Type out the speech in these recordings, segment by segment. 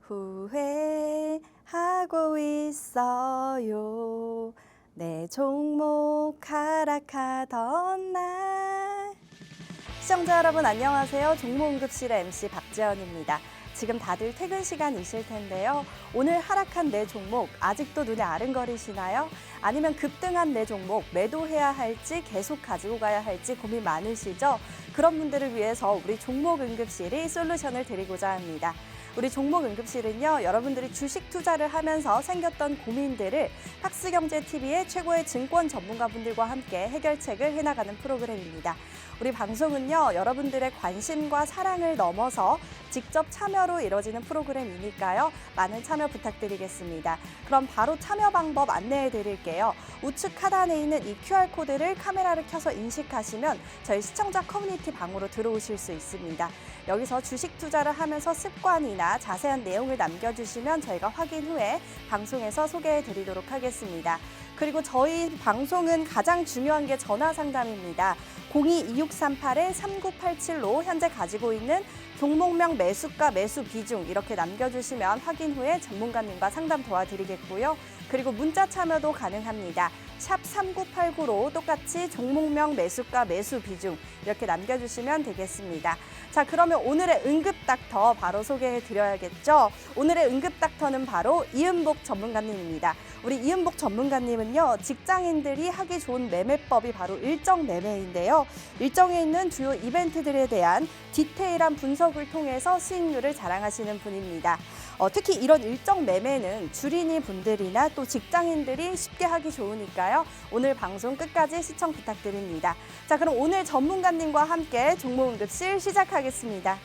후회하고 있어요. 내 종목 하락하던 날. 시청자 여러분 안녕하세요. 종목응급실의 MC 박재현입니다. 지금 다들 퇴근 시간이실 텐데요. 오늘 하락한 내 종목 아직도 눈에 아른거리시나요? 아니면 급등한 내 종목 매도해야 할지 계속 가지고 가야 할지 고민 많으시죠? 그런 분들을 위해서 우리 종목응급실이 솔루션을 드리고자 합니다. 우리 종목응급실은요, 여러분들이 주식 투자를 하면서 생겼던 고민들을 팍스경제TV의 최고의 증권 전문가분들과 함께 해결책을 해나가는 프로그램입니다. 우리 방송은요, 여러분들의 관심과 사랑을 넘어서 직접 참여로 이뤄지는 프로그램이니까요. 많은 참여 부탁드리겠습니다. 그럼 바로 참여 방법 안내해 드릴게요. 우측 하단에 있는 이 QR코드를 카메라를 켜서 인식하시면 저희 시청자 커뮤니티 방으로 들어오실 수 있습니다. 여기서 주식 투자를 하면서 습관이나 자세한 내용을 남겨주시면 저희가 확인 후에 방송에서 소개해 드리도록 하겠습니다. 그리고 저희 방송은 가장 중요한 게 전화 상담입니다. 02-2638-3987로 현재 가지고 있는 종목명 매수가 매수 비중 이렇게 남겨주시면 확인 후에 전문가님과 상담 도와드리겠고요. 그리고 문자 참여도 가능합니다. 샵 3989로 똑같이 종목명 매수가 매수 비중 이렇게 남겨주시면 되겠습니다. 자, 그러면 오늘의 응급닥터 바로 소개해드려야겠죠. 오늘의 응급닥터는 바로 이은복 전문가님입니다. 우리 이은복 전문가님은요, 직장인들이 하기 좋은 매매법이 바로 일정 매매인데요. 일정에 있는 주요 이벤트들에 대한 디테일한 분석을 통해서 수익률을 자랑하시는 분입니다. 특히 이런 일정 매매는 주린이 분들이나 또 직장인들이 쉽게 하기 좋으니까요. 오늘 방송 끝까지 시청 부탁드립니다. 자, 그럼 오늘 전문가님과 함께 종목응급실 시작하겠습니다.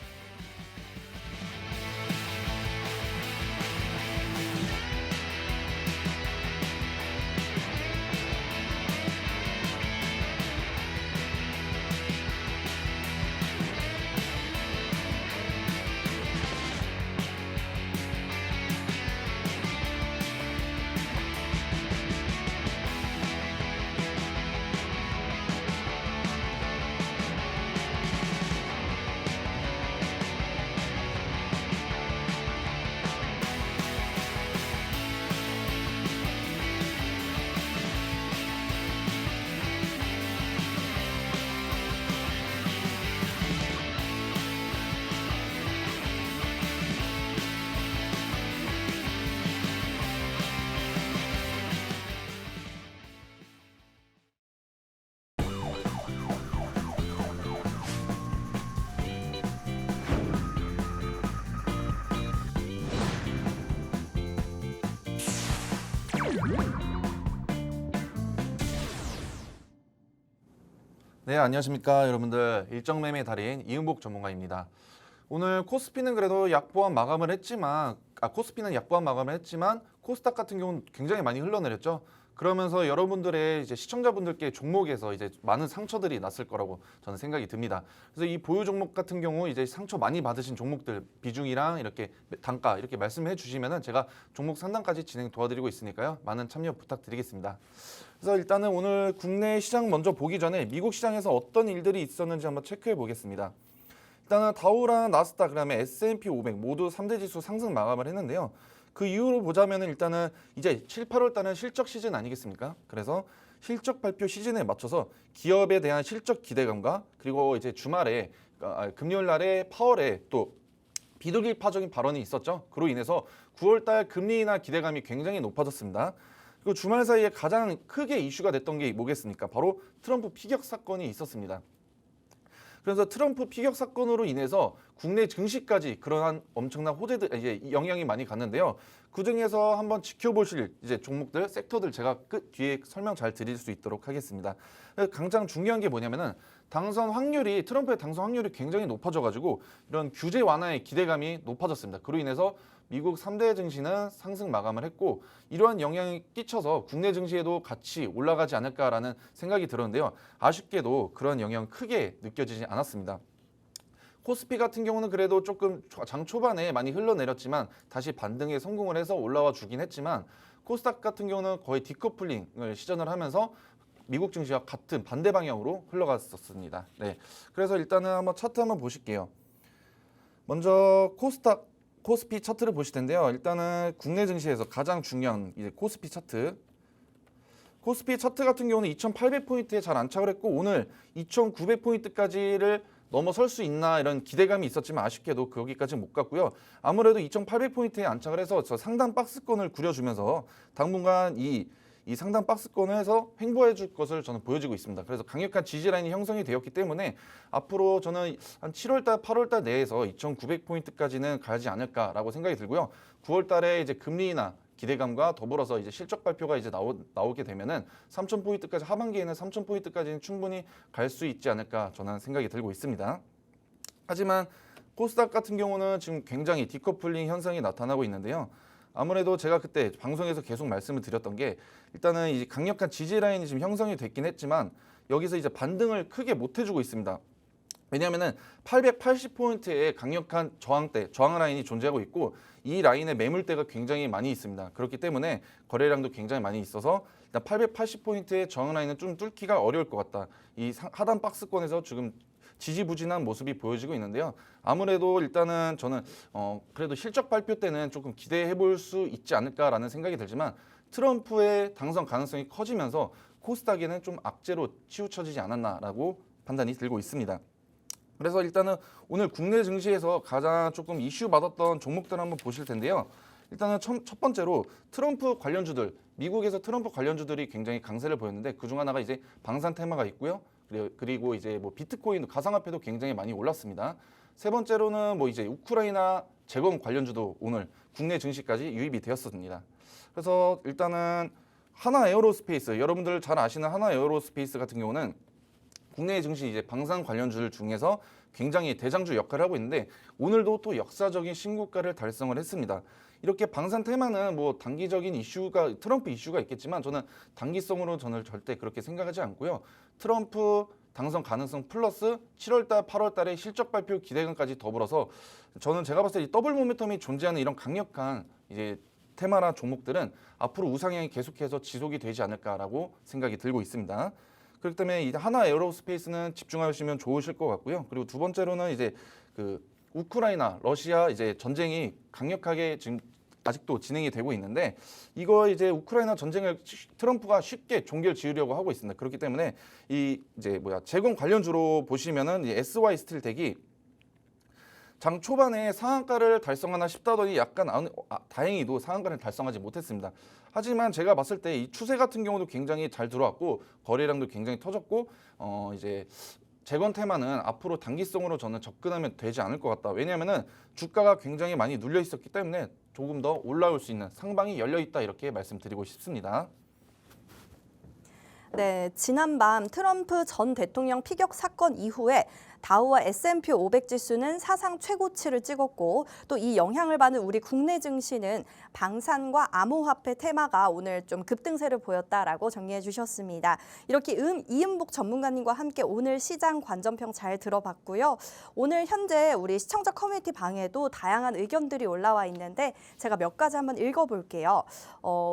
네, 안녕하십니까 여러분들. 일정매매 달인 이은복 전문가입니다. 오늘 코스피는 그래도 약보합 마감을 했지만 코스닥 같은 경우는 굉장히 많이 흘러내렸죠. 그러면서 여러분들의 이제 시청자분들께 종목에서 이제 많은 상처들이 났을 거라고 저는 생각이 듭니다. 그래서 이 보유 종목 같은 경우 이제 상처 많이 받으신 종목들 비중이랑 이렇게 단가 이렇게 말씀해 주시면은 제가 종목 상담까지 진행 도와드리고 있으니까요. 많은 참여 부탁드리겠습니다. 그래서 일단은 오늘 국내 시장 먼저 보기 전에 미국 시장에서 어떤 일들이 있었는지 한번 체크해 보겠습니다. 일단은 다우랑 나스닥 그다음에 S&P 500 모두 3대 지수 상승 마감을 했는데요. 그 이유로 보자면은 일단은 이제 7, 8월 달은 실적 시즌 아니겠습니까? 그래서 실적 발표 시즌에 맞춰서 기업에 대한 실적 기대감과 그리고 이제 주말에 금요일 날에 파월에 또 비둘기파적인 발언이 있었죠. 그로 인해서 9월 달 금리 인하 기대감이 굉장히 높아졌습니다. 그리고 주말 사이에 가장 크게 이슈가 됐던 게 뭐겠습니까? 바로 트럼프 피격 사건이 있었습니다. 그래서 트럼프 피격 사건으로 인해서 국내 증시까지 그러한 엄청난 호재들 이제 영향이 많이 갔는데요. 그 중에서 한번 지켜보실 이제 종목들, 섹터들 제가 뒤에 설명 잘 드릴 수 있도록 하겠습니다. 가장 중요한 게 뭐냐면은 트럼프의 당선 확률이 굉장히 높아져가지고 이런 규제 완화의 기대감이 높아졌습니다. 그로 인해서 미국 3대 증시는 상승 마감을 했고 이러한 영향이 끼쳐서 국내 증시에도 같이 올라가지 않을까라는 생각이 들었는데요. 아쉽게도 그런 영향은 크게 느껴지지 않았습니다. 코스피 같은 경우는 그래도 조금 장 초반에 많이 흘러내렸지만 다시 반등에 성공을 해서 올라와 주긴 했지만 코스닥 같은 경우는 거의 디커플링을 시전을 하면서 미국 증시와 같은 반대 방향으로 흘러갔었습니다. 네, 그래서 일단은 한번 차트 한번 보실게요. 먼저 코스닥 코스피 차트를 보실 텐데요. 일단은 국내 증시에서 가장 중요한 이제 코스피 차트. 코스피 차트 같은 경우는 2,800포인트에 잘 안착을 했고 오늘 2,900포인트까지를 넘어설 수 있나 이런 기대감이 있었지만 아쉽게도 거기까지 못 갔고요. 아무래도 2,800포인트에 안착을 해서 저 상단 박스권을 그려주면서 당분간 이 상단 박스권을 해서 횡보해 줄 것을 저는 보여지고 있습니다. 그래서 강력한 지지 라인이 형성이 되었기 때문에 앞으로 저는 한 7월달, 8월달 내에서 2,900포인트까지는 가지 않을까라고 생각이 들고요. 9월달에 이제 금리 인하 기대감과 더불어서 이제 실적 발표가 이제 나오게 되면은 3,000포인트까지 하반기에는 3,000포인트까지는 충분히 갈 수 있지 않을까 저는 생각이 들고 있습니다. 하지만 코스닥 같은 경우는 지금 굉장히 디커플링 현상이 나타나고 있는데요. 아무래도 제가 그때 방송에서 계속 말씀을 드렸던 게 일단은 이제 강력한 지지 라인이 지금 형성이 됐긴 했지만 여기서 이제 반등을 크게 못 해주고 있습니다. 왜냐하면은 880포인트의 강력한 저항 라인이 존재하고 있고 이 라인의 매물대가 굉장히 많이 있습니다. 그렇기 때문에 거래량도 굉장히 많이 있어서 일단 880포인트의 저항 라인은 좀 뚫기가 어려울 것 같다. 이 하단 박스권에서 지금 지지부진한 모습이 보여지고 있는데요. 아무래도 일단은 저는 그래도 실적 발표 때는 조금 기대해 볼 수 있지 않을까라는 생각이 들지만 트럼프의 당선 가능성이 커지면서 코스닥에는 좀 악재로 치우쳐지지 않았나라고 판단이 들고 있습니다. 그래서 일단은 오늘 국내 증시에서 가장 조금 이슈 받았던 종목들 한번 보실 텐데요. 일단은 첫 번째로 트럼프 관련주들, 미국에서 트럼프 관련주들이 굉장히 강세를 보였는데 그중 하나가 이제 방산 테마가 있고요. 그리고 이제 뭐 비트코인, 가상화폐도 굉장히 많이 올랐습니다. 세 번째로는 뭐 이제 우크라이나 재건 관련주도 오늘 국내 증시까지 유입이 되었습니다. 그래서 일단은 하나 에어로스페이스, 여러분들 잘 아시는 하나 에어로스페이스 같은 경우는 국내 증시 이제 방산 관련주들 중에서 굉장히 대장주 역할을 하고 있는데 오늘도 또 역사적인 신고가를 달성을 했습니다. 이렇게 방산 테마는 뭐 단기적인 이슈가 트럼프 이슈가 있겠지만 저는 단기성으로 저는 절대 그렇게 생각하지 않고요. 트럼프 당선 가능성 플러스 7월달, 8월달에 실적 발표 기대감까지 더불어서 저는 제가 봤을 때 이 더블 모멘텀이 존재하는 이런 강력한 이제 테마나 종목들은 앞으로 우상향이 계속해서 지속이 되지 않을까라고 생각이 들고 있습니다. 그렇기 때문에 이 하나 에어로스페이스는 집중하시면 좋으실 것 같고요. 그리고 두 번째로는 이제 그 우크라이나, 러시아 이제 전쟁이 강력하게 지금 아직도 진행이 되고 있는데 이거 이제 우크라이나 전쟁을 트럼프가 쉽게 종결 지으려고 하고 있습니다. 그렇기 때문에 이 이제 재건 관련주로 보시면은 SY 스틸텍이 장 초반에 상한가를 달성하나 싶다더니 약간 다행히도 상한가를 달성하지 못했습니다. 하지만 제가 봤을 때 이 추세 같은 경우도 굉장히 잘 들어왔고 거래량도 굉장히 터졌고 이제 재건 테마는 앞으로 단기성으로 저는 접근하면 되지 않을 것 같다. 왜냐하면은 주가가 굉장히 많이 눌려 있었기 때문에 조금 더 올라올 수 있는 상방이 열려 있다 이렇게 말씀드리고 싶습니다. 네, 지난밤 트럼프 전 대통령 피격 사건 이후에 다우와 S&P 500 지수는 사상 최고치를 찍었고 또 이 영향을 받는 우리 국내 증시는 방산과 암호화폐 테마가 오늘 좀 급등세를 보였다라고 정리해 주셨습니다. 이렇게 이은복 전문가님과 함께 오늘 시장 관전평 잘 들어봤고요. 오늘 현재 우리 시청자 커뮤니티 방에도 다양한 의견들이 올라와 있는데 제가 몇 가지 한번 읽어볼게요.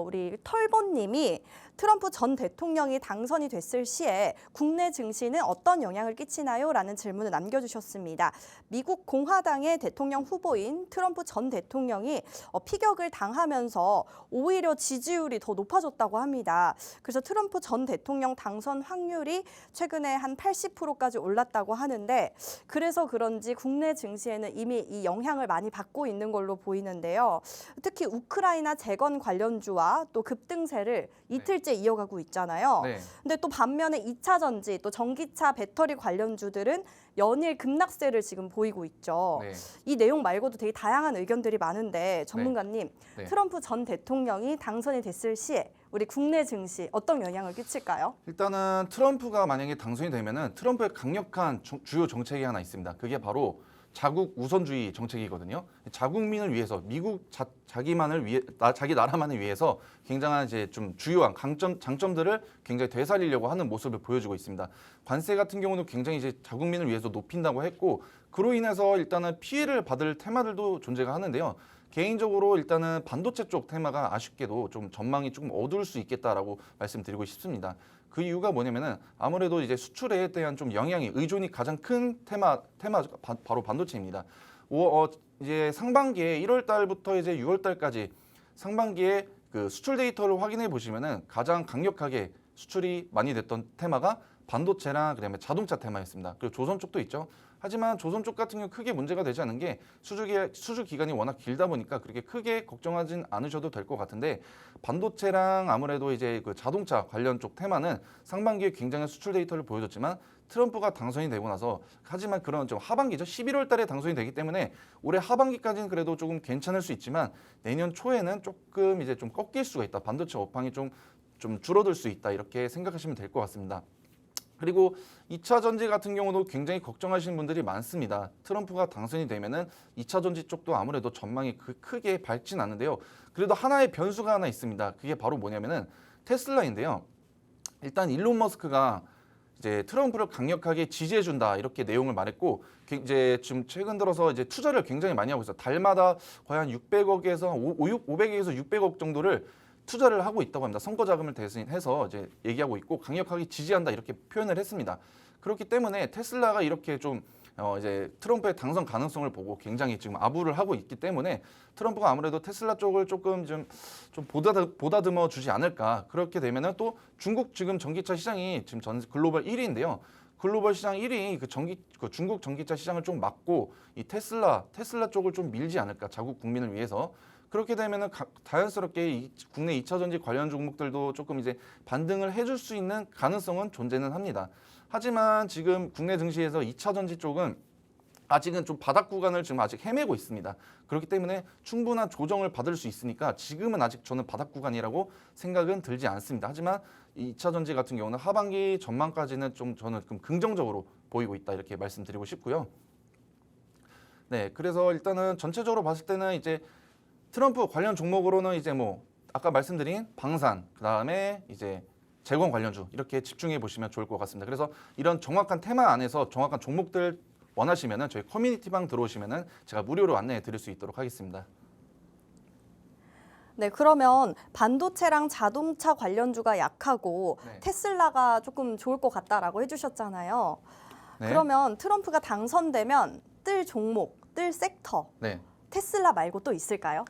우리 털보님이 트럼프 전 대통령이 당선이 됐을 시에 국내 증시는 어떤 영향을 끼치나요? 라는 질문을 남겨주셨습니다. 미국 공화당의 대통령 후보인 트럼프 전 대통령이 피격을 당하면서 오히려 지지율이 더 높아졌다고 합니다. 그래서 트럼프 전 대통령 당선 확률이 최근에 한 80%까지 올랐다고 하는데 그래서 그런지 국내 증시에는 이미 이 영향을 많이 받고 있는 걸로 보이는데요. 특히 우크라이나 재건 관련주와 또 급등세를 이틀째 이어가고 있잖아요. 네. 근데 또 반면에 2차 전지, 또 전기차 배터리 관련주들은 연일 급락세를 지금 보이고 있죠. 네. 이 내용 말고도 되게 다양한 의견들이 많은데 전문가님, 네. 트럼프 전 대통령이 당선이 됐을 시에 우리 국내 증시 어떤 영향을 끼칠까요? 일단은 트럼프가 만약에 당선이 되면은 트럼프의 강력한 주요 정책이 하나 있습니다. 그게 바로 자국 우선주의 정책이거든요. 자국민을 위해서 미국 자기 나라만을 위해서 굉장한 이제 좀 주요한 장점들을 굉장히 되살리려고 하는 모습을 보여주고 있습니다. 관세 같은 경우는 굉장히 이제 자국민을 위해서 높인다고 했고 그로 인해서 일단은 피해를 받을 테마들도 존재가 하는데요. 개인적으로 일단은 반도체 쪽 테마가 아쉽게도 좀 전망이 조금 어두울 수 있겠다라고 말씀드리고 싶습니다. 그 이유가 뭐냐면은 아무래도 이제 수출에 대한 좀 의존이 가장 큰 테마가 바로 반도체입니다. 이제 상반기에 1월 달부터 이제 6월 달까지 상반기에 그 수출 데이터를 확인해 보시면은 가장 강력하게 수출이 많이 됐던 테마가 반도체랑 그다음에 자동차 테마였습니다. 그리고 조선 쪽도 있죠. 하지만 조선 쪽 같은 경우 크게 문제가 되지 않은 게 수주 기간이 워낙 길다 보니까 그렇게 크게 걱정하진 않으셔도 될 것 같은데 반도체랑 아무래도 이제 그 자동차 관련 쪽 테마는 상반기에 굉장한 수출 데이터를 보여줬지만 트럼프가 당선이 되고 나서 하지만 그런 좀 하반기죠. 11월 달에 당선이 되기 때문에 올해 하반기까지는 그래도 조금 괜찮을 수 있지만 내년 초에는 조금 이제 좀 꺾일 수가 있다. 반도체 업황이 좀 줄어들 수 있다. 이렇게 생각하시면 될 것 같습니다. 그리고 2차 전지 같은 경우도 굉장히 걱정하시는 분들이 많습니다. 트럼프가 당선이 되면은 2차 전지 쪽도 아무래도 전망이 크게 밝진 않은데요. 그래도 하나의 변수가 하나 있습니다. 그게 바로 뭐냐면은 테슬라인데요. 일단 일론 머스크가 이제 트럼프를 강력하게 지지해준다 이렇게 내용을 말했고 이제 지금 최근 들어서 이제 투자를 굉장히 많이 하고 있어요. 달마다 거의 한 600억에서 500에서 600억 정도를 투자를 하고 있다고 합니다. 선거 자금을 대신해서 이제 얘기하고 있고 강력하게 지지한다 이렇게 표현을 했습니다. 그렇기 때문에 테슬라가 이렇게 좀 이제 트럼프의 당선 가능성을 보고 굉장히 지금 아부를 하고 있기 때문에 트럼프가 아무래도 테슬라 쪽을 조금 좀 보다듬어 주지 않을까. 그렇게 되면은 또 중국 지금 전기차 시장이 지금 전 글로벌 1위인데요. 글로벌 시장 1위 그 중국 전기차 시장을 좀 막고 이 테슬라 쪽을 좀 밀지 않을까. 자국 국민을 위해서. 그렇게 되면은 자연스럽게 국내 2차 전지 관련 종목들도 조금 이제 반등을 해줄 수 있는 가능성은 존재는 합니다. 하지만 지금 국내 증시에서 2차 전지 쪽은 아직은 좀 바닥 구간을 지금 아직 헤매고 있습니다. 그렇기 때문에 충분한 조정을 받을 수 있으니까 지금은 아직 저는 바닥 구간이라고 생각은 들지 않습니다. 하지만 2차 전지 같은 경우는 하반기 전망까지는 좀 저는 좀 긍정적으로 보이고 있다 이렇게 말씀드리고 싶고요. 네, 그래서 일단은 전체적으로 봤을 때는 이제 트럼프 관련 종목으로는 이제 뭐 아까 말씀드린 방산, 그다음에 이제 재건 관련주 이렇게 집중해 보시면 좋을 것 같습니다. 그래서 이런 정확한 테마 안에서 정확한 종목들 원하시면은 저희 커뮤니티방 들어오시면은 제가 무료로 안내해 드릴 수 있도록 하겠습니다. 네, 그러면 반도체랑 자동차 관련주가 약하고 네. 테슬라가 조금 좋을 것 같다라고 해주셨잖아요. 네. 그러면 트럼프가 당선되면 뜰 종목, 뜰 섹터, 네. 테슬라 말고 또 있을까요?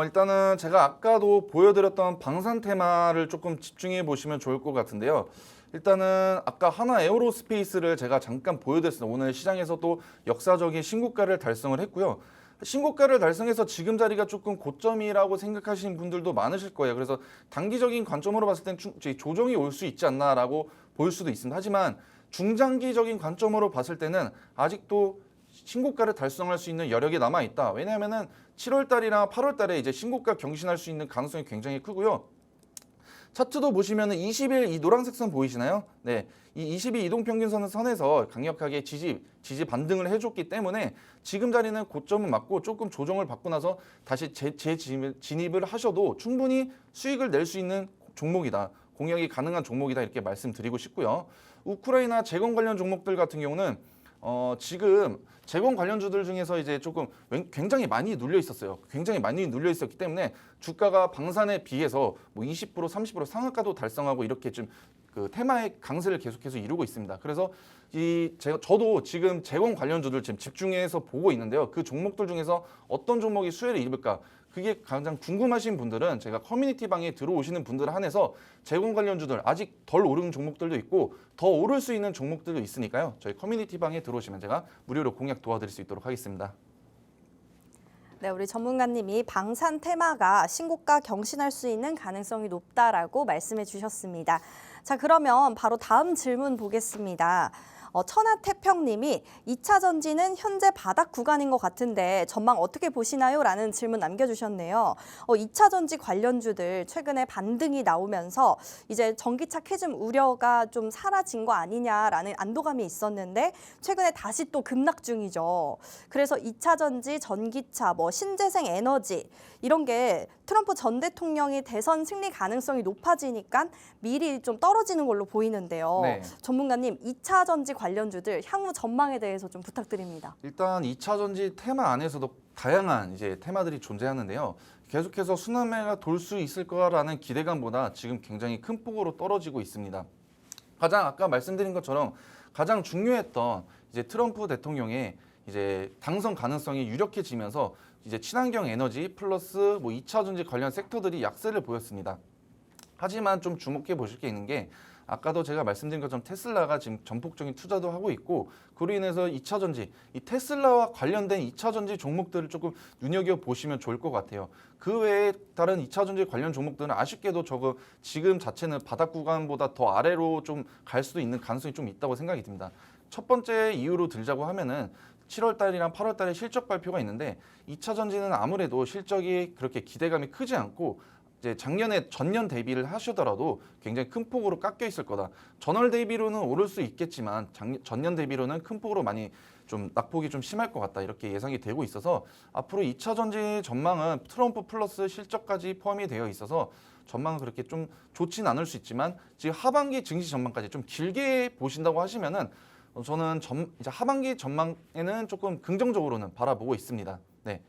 일단은 제가 아까도 보여드렸던 방산 테마를 조금 집중해 보시면 좋을 것 같은데요. 일단은 아까 하나 에어로스페이스를 제가 잠깐 보여드렸습니다. 오늘 시장에서 또 역사적인 신고가를 달성을 했고요. 신고가를 달성해서 지금 자리가 조금 고점이라고 생각하시는 분들도 많으실 거예요. 그래서 단기적인 관점으로 봤을 땐 조정이 올 수 있지 않나라고 볼 수도 있습니다. 하지만 중장기적인 관점으로 봤을 때는 아직도 신고가를 달성할 수 있는 여력이 남아 있다. 왜냐하면은 7월 달이나 8월 달에 이제 신고가 경신할 수 있는 가능성이 굉장히 크고요. 차트도 보시면은 20일 이 노란색 선 보이시나요? 네. 이 20일 이동평균선을 선에서 강력하게 지지 반등을 해줬기 때문에 지금 자리는 고점은 맞고 조금 조정을 받고 나서 다시 재진입을 하셔도 충분히 수익을 낼 수 있는 종목이다. 공략이 가능한 종목이다. 이렇게 말씀드리고 싶고요. 우크라이나 재건 관련 종목들 같은 경우는 지금 재건 관련주들 중에서 이제 조금 굉장히 많이 눌려 있었어요. 굉장히 많이 눌려 있었기 때문에 주가가 방산에 비해서 뭐 20%, 30% 상한가도 달성하고 이렇게 좀 그 테마의 강세를 계속해서 이루고 있습니다. 그래서 저도 지금 재건 관련주들 지금 집중해서 보고 있는데요. 그 종목들 중에서 어떤 종목이 수혜를 입을까? 그게 가장 궁금하신 분들은 제가 커뮤니티 방에 들어오시는 분들 한해서 재건 관련주들 아직 덜 오른 종목들도 있고 더 오를 수 있는 종목들도 있으니까요. 저희 커뮤니티 방에 들어오시면 제가 무료로 공략 도와드릴 수 있도록 하겠습니다. 네, 우리 전문가님이 방산 테마가 신고가 경신할 수 있는 가능성이 높다라고 말씀해 주셨습니다. 자, 그러면 바로 다음 질문 보겠습니다. 천하태평님이 2차 전지는 현재 바닥 구간인 것 같은데 전망 어떻게 보시나요? 라는 질문 남겨주셨네요. 2차 전지 관련주들 최근에 반등이 나오면서 이제 전기차 캐즘 우려가 좀 사라진 거 아니냐라는 안도감이 있었는데 최근에 다시 또 급락 중이죠. 그래서 2차 전지, 전기차, 신재생 에너지 이런 게 트럼프 전 대통령이 대선 승리 가능성이 높아지니까 미리 좀 떨어지는 걸로 보이는데요. 네. 전문가님, 2차 전지 관련주들 향후 전망에 대해서 좀 부탁드립니다. 일단 2차 전지 테마 안에서도 다양한 이제 테마들이 존재하는데요. 계속해서 순환매가 돌 수 있을 거라는 기대감보다 지금 굉장히 큰 폭으로 떨어지고 있습니다. 가장 아까 말씀드린 것처럼 가장 중요했던 이제 트럼프 대통령의 이제 당선 가능성이 유력해지면서 이제 친환경 에너지 플러스 뭐 2차 전지 관련 섹터들이 약세를 보였습니다. 하지만 좀 주목해 보실 게 있는 게 아까도 제가 말씀드린 것처럼 테슬라가 지금 전폭적인 투자도 하고 있고 그로 인해서 2차 전지, 이 테슬라와 관련된 2차 전지 종목들을 조금 눈여겨 보시면 좋을 것 같아요. 그 외에 다른 2차 전지 관련 종목들은 아쉽게도 지금 자체는 바닥 구간보다 더 아래로 좀 갈 수도 있는 가능성이 좀 있다고 생각이 듭니다. 첫 번째 이유로 들자고 하면은 7월 달이랑 8월 달에 실적 발표가 있는데 2차 전지는 아무래도 실적이 그렇게 기대감이 크지 않고 이제 작년에 전년 대비를 하시더라도 굉장히 큰 폭으로 깎여 있을 거다. 전월 대비로는 오를 수 있겠지만 전년 대비로는 큰 폭으로 많이 좀 낙폭이 좀 심할 것 같다. 이렇게 예상이 되고 있어서 앞으로 2차 전지 전망은 트럼프 플러스 실적까지 포함이 되어 있어서 전망은 그렇게 좀 좋진 않을 수 있지만 지금 하반기 증시 전망까지 좀 길게 보신다고 하시면은 저는 이제 하반기 전망에는 조금 긍정적으로는 바라보고 있습니다. 네.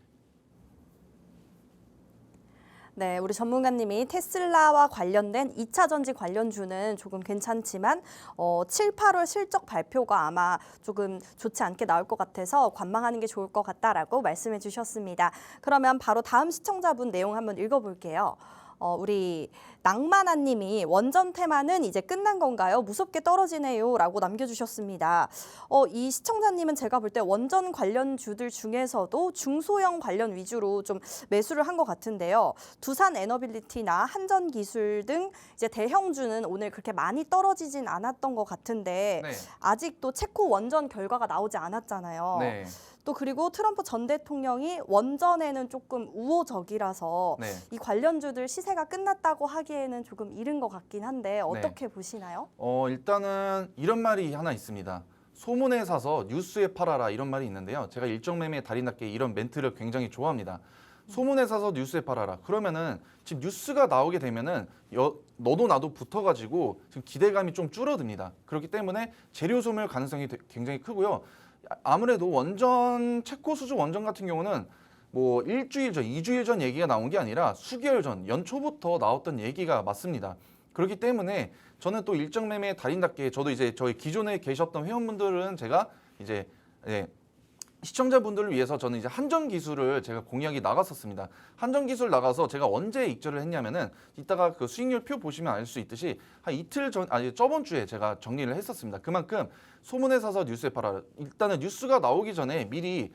네, 우리 전문가님이 테슬라와 관련된 2차 전지 관련주는 조금 괜찮지만 7, 8월 실적 발표가 아마 조금 좋지 않게 나올 것 같아서 관망하는 게 좋을 것 같다라고 말씀해 주셨습니다. 그러면 바로 다음 시청자분 내용 한번 읽어볼게요. 우리 낭만아님이 원전 테마는 이제 끝난 건가요? 무섭게 떨어지네요 라고 남겨주셨습니다. 이 시청자님은 제가 볼 때 원전 관련주들 중에서도 중소형 관련 위주로 좀 매수를 한 것 같은데요. 두산 에너빌리티나 한전기술 등 이제 대형주는 오늘 그렇게 많이 떨어지진 않았던 것 같은데 네. 아직도 체코 원전 결과가 나오지 않았잖아요. 네. 또 그리고 트럼프 전 대통령이 원전에는 조금 우호적이라서 네. 이 관련주들 시세가 끝났다고 하기에는 조금 이른 것 같긴 한데 어떻게 보시나요? 일단은 이런 말이 하나 있습니다. 소문에 사서 뉴스에 팔아라 이런 말이 있는데요. 제가 일정 매매 달인답게 이런 멘트를 굉장히 좋아합니다. 소문에 사서 뉴스에 팔아라. 그러면은 지금 뉴스가 나오게 되면은 너도 나도 붙어가지고 지금 기대감이 좀 줄어듭니다. 그렇기 때문에 재료 소멸 가능성이 굉장히 크고요. 아무래도 체코 수주 원전 같은 경우는 뭐 일주일 전, 2주일 전 얘기가 나온 게 아니라 수개월 전, 연초부터 나왔던 얘기가 맞습니다. 그렇기 때문에 저는 또 일정 매매 달인답게 저도 이제 저희 기존에 계셨던 회원분들은 제가 이제 시청자분들을 위해서 저는 이제 한전 기술을 제가 공략이 나갔었습니다. 한전 기술 나가서 제가 언제 익절을 했냐면은 이따가 그 수익률 표 보시면 알 수 있듯이 한 이틀 전, 저번 주에 제가 정리를 했었습니다. 그만큼 소문에 사서 뉴스에 팔아. 일단은 뉴스가 나오기 전에 미리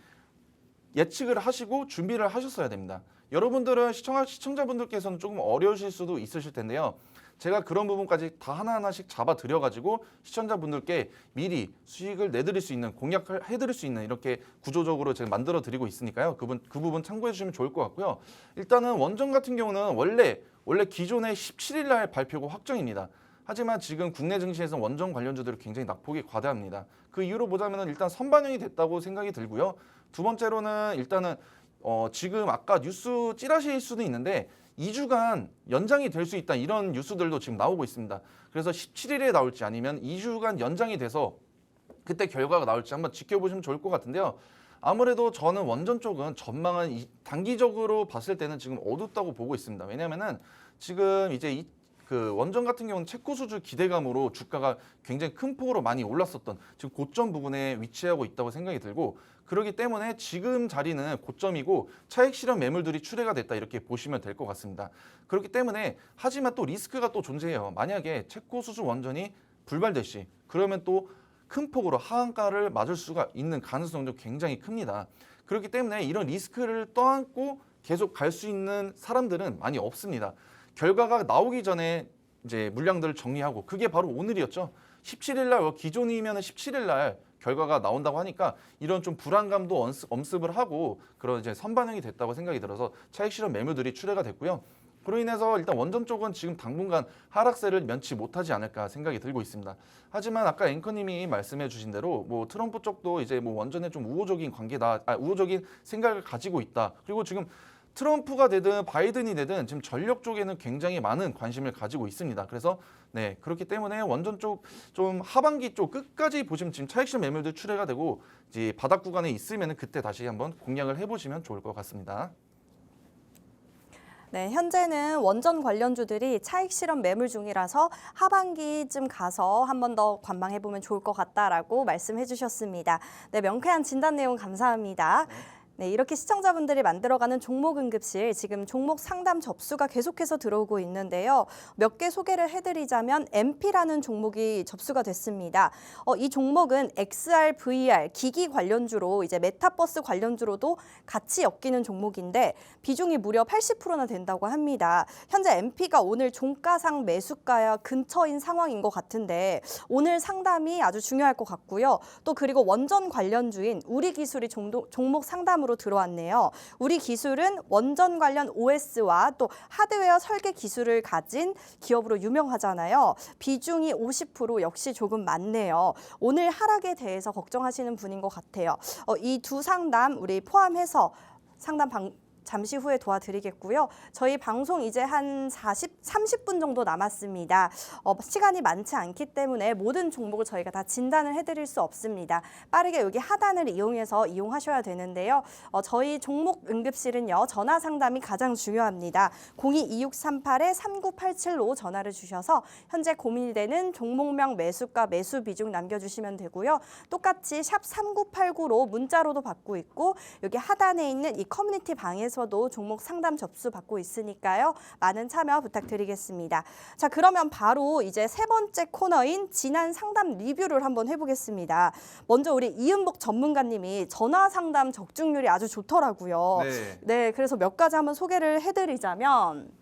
예측을 하시고 준비를 하셨어야 됩니다. 여러분들은 시청자분들께서는 조금 어려우실 수도 있으실 텐데요. 제가 그런 부분까지 다 하나하나씩 잡아드려가지고 시청자분들께 미리 수익을 내드릴 수 있는, 공략을 해드릴 수 있는 이렇게 구조적으로 제가 만들어드리고 있으니까요. 그 부분 참고해 주시면 좋을 것 같고요. 일단은 원전 같은 경우는 원래 기존에 17일 날 발표가 확정입니다. 하지만 지금 국내 증시에서 원전 관련주들이 굉장히 낙폭이 과다합니다. 그 이유로 보자면 일단 선반영이 됐다고 생각이 들고요. 두 번째로는 일단은 지금 아까 뉴스 찌라시일 수도 있는데 2주간 연장이 될 수 있다 이런 뉴스들도 지금 나오고 있습니다. 그래서 17일에 나올지 아니면 2주간 연장이 돼서 그때 결과가 나올지 한번 지켜보시면 좋을 것 같은데요. 아무래도 저는 원전 쪽은 전망은 단기적으로 봤을 때는 지금 어둡다고 보고 있습니다. 왜냐하면은 지금 이제 그 원전 같은 경우는 체코 수주 기대감으로 주가가 굉장히 큰 폭으로 많이 올랐었던 지금 고점 부분에 위치하고 있다고 생각이 들고 그렇기 때문에 지금 자리는 고점이고 차익 실현 매물들이 출회가 됐다 이렇게 보시면 될 것 같습니다. 그렇기 때문에 하지만 또 리스크가 또 존재해요. 만약에 체코 수주 원전이 불발될 시 그러면 또 큰 폭으로 하한가를 맞을 수가 있는 가능성도 굉장히 큽니다. 그렇기 때문에 이런 리스크를 떠안고 계속 갈 수 있는 사람들은 많이 없습니다. 결과가 나오기 전에 이제 물량들을 정리하고 그게 바로 오늘이었죠. 17일 날 기존이면 17일 날 결과가 나온다고 하니까 이런 좀 불안감도 엄습을 하고 그런 이제 선반영이 됐다고 생각이 들어서 차익 실현 매물들이 출회가 됐고요. 그로 인해서 일단 원전 쪽은 지금 당분간 하락세를 면치 못하지 않을까 생각이 들고 있습니다. 하지만 아까 앵커님이 말씀해 주신 대로 뭐 트럼프 쪽도 이제 뭐 원전에 좀 우호적인 우호적인 생각을 가지고 있다. 그리고 지금 트럼프가 되든 바이든이 되든 지금 전력 쪽에는 굉장히 많은 관심을 가지고 있습니다. 그래서 그렇기 때문에 원전 쪽 좀 하반기 쪽 끝까지 보시면 지금 차익 실현 매물들 출회가 되고 이제 바닥 구간에 있으면 그때 다시 한번 공략을 해보시면 좋을 것 같습니다. 네, 현재는 원전 관련주들이 차익 실현 매물 중이라서 하반기쯤 가서 한 번 더 관망해보면 좋을 것 같다라고 말씀해 주셨습니다. 네, 명쾌한 진단 내용 감사합니다. 네, 이렇게 시청자분들이 만들어가는 종목 응급실, 지금 종목 상담 접수가 계속해서 들어오고 있는데요. 몇 개 소개를 해드리자면 MP라는 종목이 접수가 됐습니다. 이 종목은 XR, VR, 기기 관련주로 이제 메타버스 관련주로도 같이 엮이는 종목인데 비중이 무려 80%나 된다고 합니다. 현재 MP가 오늘 종가상 매수가야 근처인 상황인 것 같은데 오늘 상담이 아주 중요할 것 같고요. 또 그리고 원전 관련주인 우리기술이 종목 상담으로 들어왔네요. 우리 기술은 원전 관련 OS와 또 하드웨어 설계 기술을 가진 기업으로 유명하잖아요. 비중이 50% 역시 조금 많네요. 오늘 하락에 대해서 걱정하시는 분인 것 같아요. 이 두 상담 우리 포함해서 상담 잠시 후에 도와드리겠고요. 저희 방송 이제 한 30분 정도 남았습니다. 시간이 많지 않기 때문에 모든 종목을 저희가 다 진단을 해드릴 수 없습니다. 빠르게 여기 하단을 이용하셔야 되는데요. 저희 종목 응급실은요. 전화 상담이 가장 중요합니다. 02-2638-3987로 전화를 주셔서 현재 고민이 되는 종목명 매수가 매수 비중 남겨주시면 되고요. 똑같이 샵 3989로 문자로도 받고 있고 여기 하단에 있는 이 커뮤니티 방에서도 종목 상담 접수 받고 있으니까요. 많은 참여 부탁드리겠습니다. 자, 그러면 바로 이제 세 번째 코너인 지난 상담 리뷰를 한번 해보겠습니다. 먼저 우리 이은복 전문가님이 전화 상담 적중률이 아주 좋더라고요. 네, 그래서 몇 가지 한번 소개를 해드리자면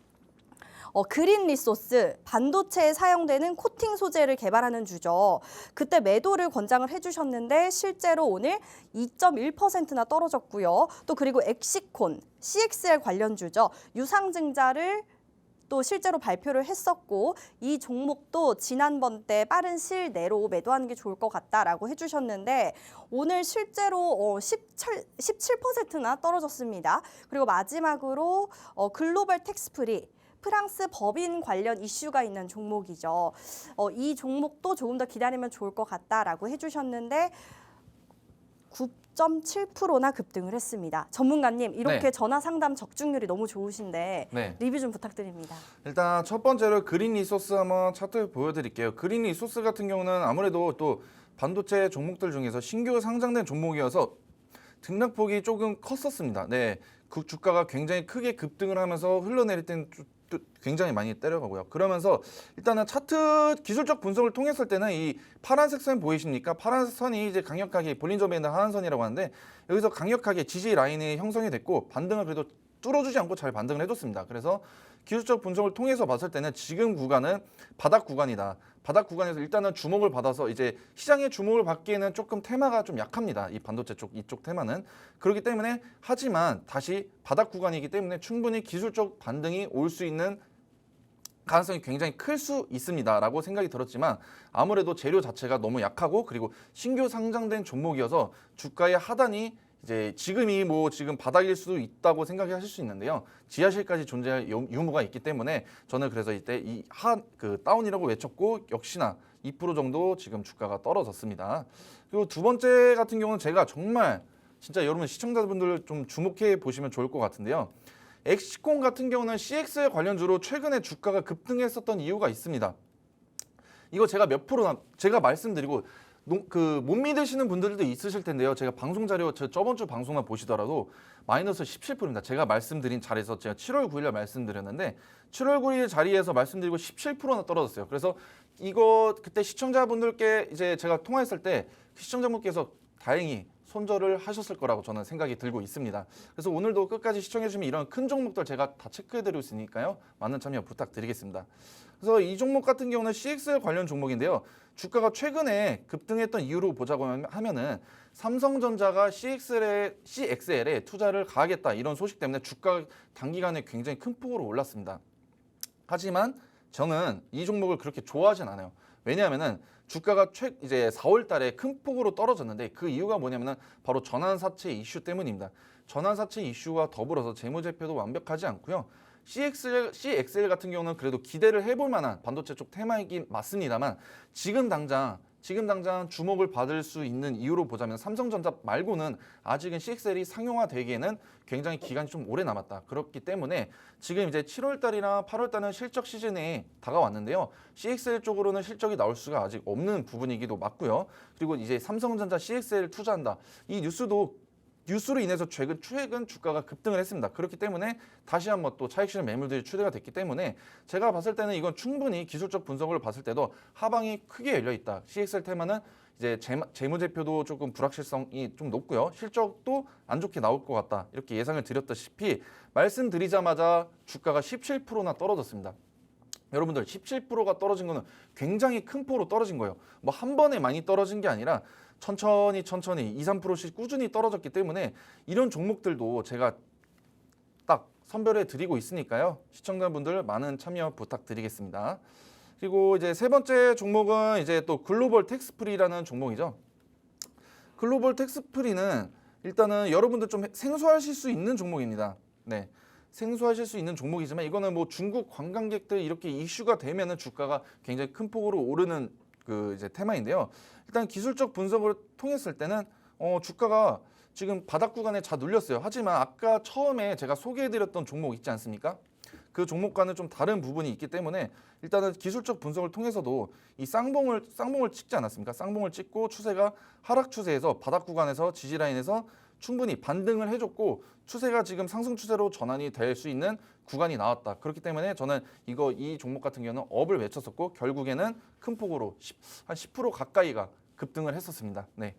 그린 리소스, 반도체에 사용되는 코팅 소재를 개발하는 주죠. 그때 매도를 권장을 해주셨는데 실제로 오늘 2.1%나 떨어졌고요. 또 그리고 엑시콘, CXL 관련주죠. 유상증자를 또 실제로 발표를 했었고 이 종목도 지난번 때 빠른 시일 내로 매도하는 게 좋을 것 같다라고 해주셨는데 오늘 실제로 17%나 떨어졌습니다. 그리고 마지막으로 글로벌 텍스프리, 프랑스 법인 관련 이슈가 있는 종목이죠. 이 종목도 조금 더 기다리면 좋을 것 같다라고 해주셨는데 9.7%나 급등을 했습니다. 전문가님, 이렇게 전화 상담 적중률이 너무 좋으신데 리뷰 좀 부탁드립니다. 일단 첫 번째로 그린 리소스 한번 차트 보여드릴게요. 그린 리소스 같은 경우는 아무래도 또 반도체 종목들 중에서 신규 상장된 종목이어서 등락폭이 조금 컸었습니다. 네, 그 주가가 굉장히 크게 급등을 하면서 흘러내릴 땐 굉장히 많이 때려가고요. 그러면서 일단은 차트 기술적 분석을 통했을 때는 이 파란색 선 보이십니까? 파란색 선이 이제 강력하게 볼린저 밴드 하한선이라고 하는데 여기서 강력하게 지지 라인이 형성이 됐고 반등을 그래도 뚫어주지 않고 잘 반등을 해줬습니다. 그래서 기술적 분석을 통해서 봤을 때는 지금 구간은 바닥 구간이다. 바닥 구간에서 일단은 주목을 받아서 이제 시장의 주목을 받기에는 조금 테마가 좀 약합니다. 이 반도체 쪽 이쪽 테마는 그렇기 때문에 하지만 다시 바닥 구간이기 때문에 충분히 기술적 반등이 올 수 있는 가능성이 굉장히 클 수 있습니다라고 생각이 들었지만 아무래도 재료 자체가 너무 약하고 그리고 신규 상장된 종목이어서 주가의 하단이 이제 지금이 지금 바닥일 수도 있다고 생각하실 수 있는데요. 지하실까지 존재할 유무가 있기 때문에 저는 그래서 이때 다운이라고 외쳤고 역시나 2% 정도 지금 주가가 떨어졌습니다. 그리고 두 번째 같은 경우는 제가 정말 진짜 여러분 시청자분들 좀 주목해 보시면 좋을 것 같은데요. 엑시콘 같은 경우는 CX 관련주로 최근에 주가가 급등했었던 이유가 있습니다. 이거 제가 제가 말씀드리고 못 믿으시는 분들도 있으실 텐데요. 제가 방송 자료 저번 주 방송만 보시더라도 마이너스 17%입니다. 제가 말씀드린 자리에서 제가 7월 9일에 말씀드렸는데 7월 9일 자리에서 말씀드리고 17%나 떨어졌어요. 그래서 이거 그때 시청자분들께 이제 제가 통화했을 때 시청자분께서 다행히 손절을 하셨을 거라고 저는 생각이 들고 있습니다. 그래서 오늘도 끝까지 시청해주시면 이런 큰 종목들 제가 다 체크해드리고 있으니까요. 많은 참여 부탁드리겠습니다. 그래서 이 종목 같은 경우는 CXL 관련 종목인데요. 주가가 최근에 급등했던 이유로 보자고 하면은 삼성전자가 CXL에 투자를 가하겠다 이런 소식 때문에 주가가 단기간에 굉장히 큰 폭으로 올랐습니다. 하지만 저는 이 종목을 그렇게 좋아하진 않아요. 왜냐하면은 주가가 이제 4월 달에 큰 폭으로 떨어졌는데 그 이유가 뭐냐면은 바로 전환사채 이슈 때문입니다. 전환사채 이슈와 더불어서 재무제표도 완벽하지 않고요. CXL 같은 경우는 그래도 기대를 해볼 만한 반도체 쪽 테마이긴 맞습니다만 지금 당장 지금 당장 주목을 받을 수 있는 이유로 보자면 삼성전자 말고는 아직은 CXL이 상용화되기에는 굉장히 기간이 좀 오래 남았다. 그렇기 때문에 지금 이제 7월 달이나 8월 달은 실적 시즌에 다가왔는데요. CXL 쪽으로는 실적이 나올 수가 아직 없는 부분이기도 맞고요. 그리고 이제 삼성전자 CXL 투자한다. 이 뉴스로 인해서 최근 주가가 급등을 했습니다. 그렇기 때문에 다시 한번 또 차익실현 매물들이 추대가 됐기 때문에 제가 봤을 때는 이건 충분히 기술적 분석을 봤을 때도 하방이 크게 열려 있다. CXL 테마는 이제 재무제표도 조금 불확실성이 좀 높고요. 실적도 안 좋게 나올 것 같다. 이렇게 예상을 드렸다시피 말씀드리자마자 주가가 17%나 떨어졌습니다. 여러분들 17%가 떨어진 거는 굉장히 큰 폭으로 떨어진 거예요. 뭐 한 번에 많이 떨어진 게 아니라 천천히 2, 3%씩 꾸준히 떨어졌기 때문에 이런 종목들도 제가 딱 선별해 드리고 있으니까요. 시청자분들 많은 참여 부탁드리겠습니다. 그리고 이제 세 번째 종목은 이제 또 글로벌 텍스프리라는 종목이죠. 글로벌 텍스프리는 일단은 여러분들 좀 생소하실 수 있는 종목입니다. 네. 생소하실 수 있는 종목이지만 이거는 뭐 중국 관광객들 이렇게 이슈가 되면은 주가가 굉장히 큰 폭으로 오르는 그 이제 테마인데요. 일단 기술적 분석을 통했을 때는 주가가 지금 바닥 구간에 눌렸어요. 하지만 아까 처음에 제가 소개해드렸던 종목 있지 않습니까? 그 종목과는 좀 다른 부분이 있기 때문에 일단은 기술적 분석을 통해서도 이 쌍봉을 찍지 않았습니까? 쌍봉을 찍고 추세가 하락 추세에서 바닥 구간에서 지지 라인에서 충분히 반등을 해줬고 추세가 지금 상승 추세로 전환이 될 수 있는 구간이 나왔다. 그렇기 때문에 저는 이 종목 같은 경우는 업을 외쳤었고 결국에는 큰 폭으로 한 10% 가까이가 급등을 했었습니다. 네.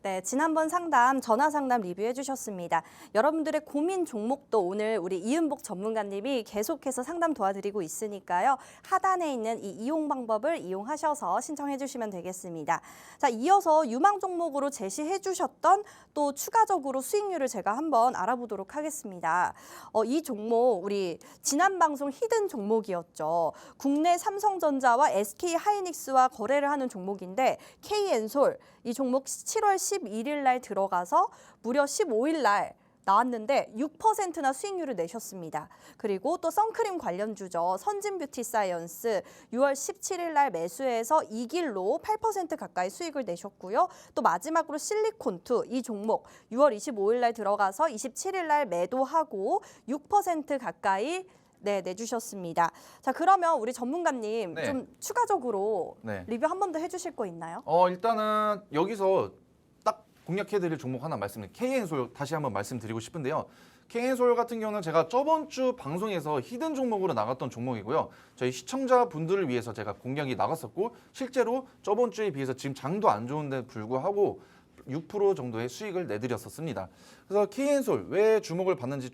네, 지난번 상담, 전화 상담 리뷰해 주셨습니다. 여러분들의 고민 종목도 오늘 우리 이은복 전문가님이 계속해서 상담 도와드리고 있으니까요. 하단에 있는 이 이용 방법을 이용하셔서 신청해 주시면 되겠습니다. 자, 이어서 유망 종목으로 제시해 주셨던 또 추가적으로 수익률을 제가 한번 알아보도록 하겠습니다. 이 종목 우리 지난 방송 히든 종목이었죠. 국내 삼성전자와 SK하이닉스와 거래를 하는 종목인데 K엔솔 이 종목 7월 11일 날 들어가서 무려 15일 날 나왔는데 6%나 수익률을 내셨습니다. 그리고 또 선크림 관련주죠. 선진뷰티사이언스 6월 17일 날 매수해서 2길로 8% 가까이 수익을 내셨고요. 또 마지막으로 실리콘2 이 종목 6월 25일 날 들어가서 27일 날 매도하고 6% 가까이 내주셨습니다. 자, 그러면 우리 전문가님 네. 좀 추가적으로 네. 리뷰 한 번 더 해주실 거 있나요? 일단은 여기서 딱 공략해드릴 종목 하나 말씀드릴게요. K엔솔 다시 한번 말씀드리고 싶은데요. K엔솔 같은 경우는 제가 저번 주 방송에서 히든 종목으로 나갔던 종목이고요. 저희 시청자분들을 위해서 제가 공략이 나갔었고 실제로 저번 주에 비해서 지금 장도 안 좋은데 불구하고 6% 정도의 수익을 내드렸었습니다. 그래서 K엔솔 왜 주목을 받는지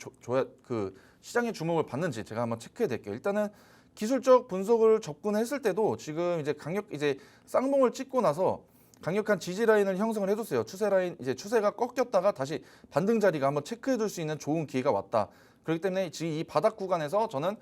시장의 주목을 받는지 제가 한번 체크해 드릴게요. 일단은 기술적 분석을 접근했을 때도 지금 이제 쌍봉을 찍고 나서 강력한 지지 라인을 형성을 해줬어요. 추세가 꺾였다가 다시 반등 자리가 한번 체크해 둘 수 있는 좋은 기회가 왔다. 그렇기 때문에 지금 이 바닥 구간에서 저는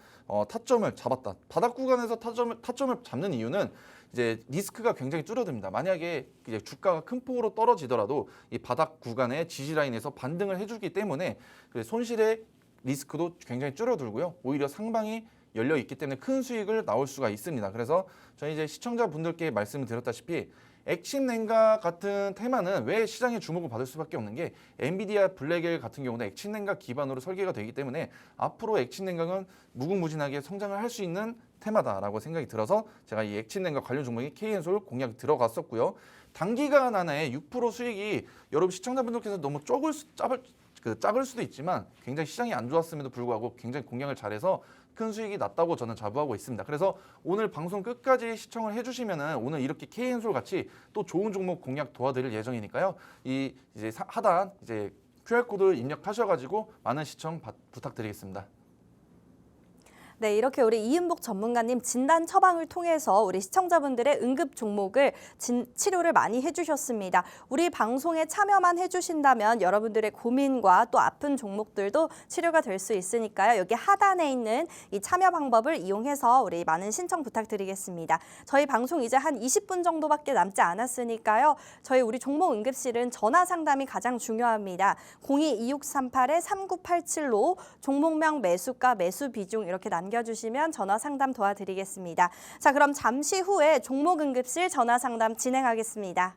타점을 잡았다. 바닥 구간에서 타점을 잡는 이유는 이제 리스크가 굉장히 줄어듭니다. 만약에 이제 주가가 큰 폭으로 떨어지더라도 이 바닥 구간의 지지 라인에서 반등을 해주기 때문에 손실의 리스크도 굉장히 줄어들고요. 오히려 상방이 열려 있기 때문에 큰 수익을 나올 수가 있습니다. 그래서 저희 이제 시청자분들께 말씀을 드렸다시피 액침냉각 같은 테마는 왜 시장의 주목을 받을 수밖에 없는 게 엔비디아 블랙엘 같은 경우는 액침냉각 기반으로 설계가 되기 때문에 앞으로 액침냉각은 무궁무진하게 성장을 할 수 있는 테마다라고 생각이 들어서 제가 이 액침냉각 관련 종목이 K엔솔 공략이 들어갔었고요. 단기간 안에 6% 수익이 여러분 시청자분들께서 너무 작을 수도 있지만 굉장히 시장이 안 좋았음에도 불구하고 굉장히 공략을 잘해서 큰 수익이 났다고 저는 자부하고 있습니다. 그래서 오늘 방송 끝까지 시청을 해주시면은 오늘 이렇게 K엔솔 같이 또 좋은 종목 공략 도와드릴 예정이니까요. 이제 하단 QR 코드 입력하셔가지고 많은 시청 부탁드리겠습니다. 네, 이렇게 우리 이은복 전문가님 진단 처방을 통해서 우리 시청자분들의 응급 종목을 치료를 많이 해주셨습니다. 우리 방송에 참여만 해주신다면 여러분들의 고민과 또 아픈 종목들도 치료가 될 수 있으니까요. 여기 하단에 있는 이 참여 방법을 이용해서 우리 많은 신청 부탁드리겠습니다. 저희 방송 이제 한 20분 정도밖에 남지 않았으니까요. 저희 우리 종목 응급실은 전화 상담이 가장 중요합니다. 02-2638-3987로 종목명 매수가 매수 비중 이렇게 남겨주시면 전화 상담 도와드리겠습니다. 자, 그럼 잠시 후에 종목 응급실 전화 상담 진행하겠습니다.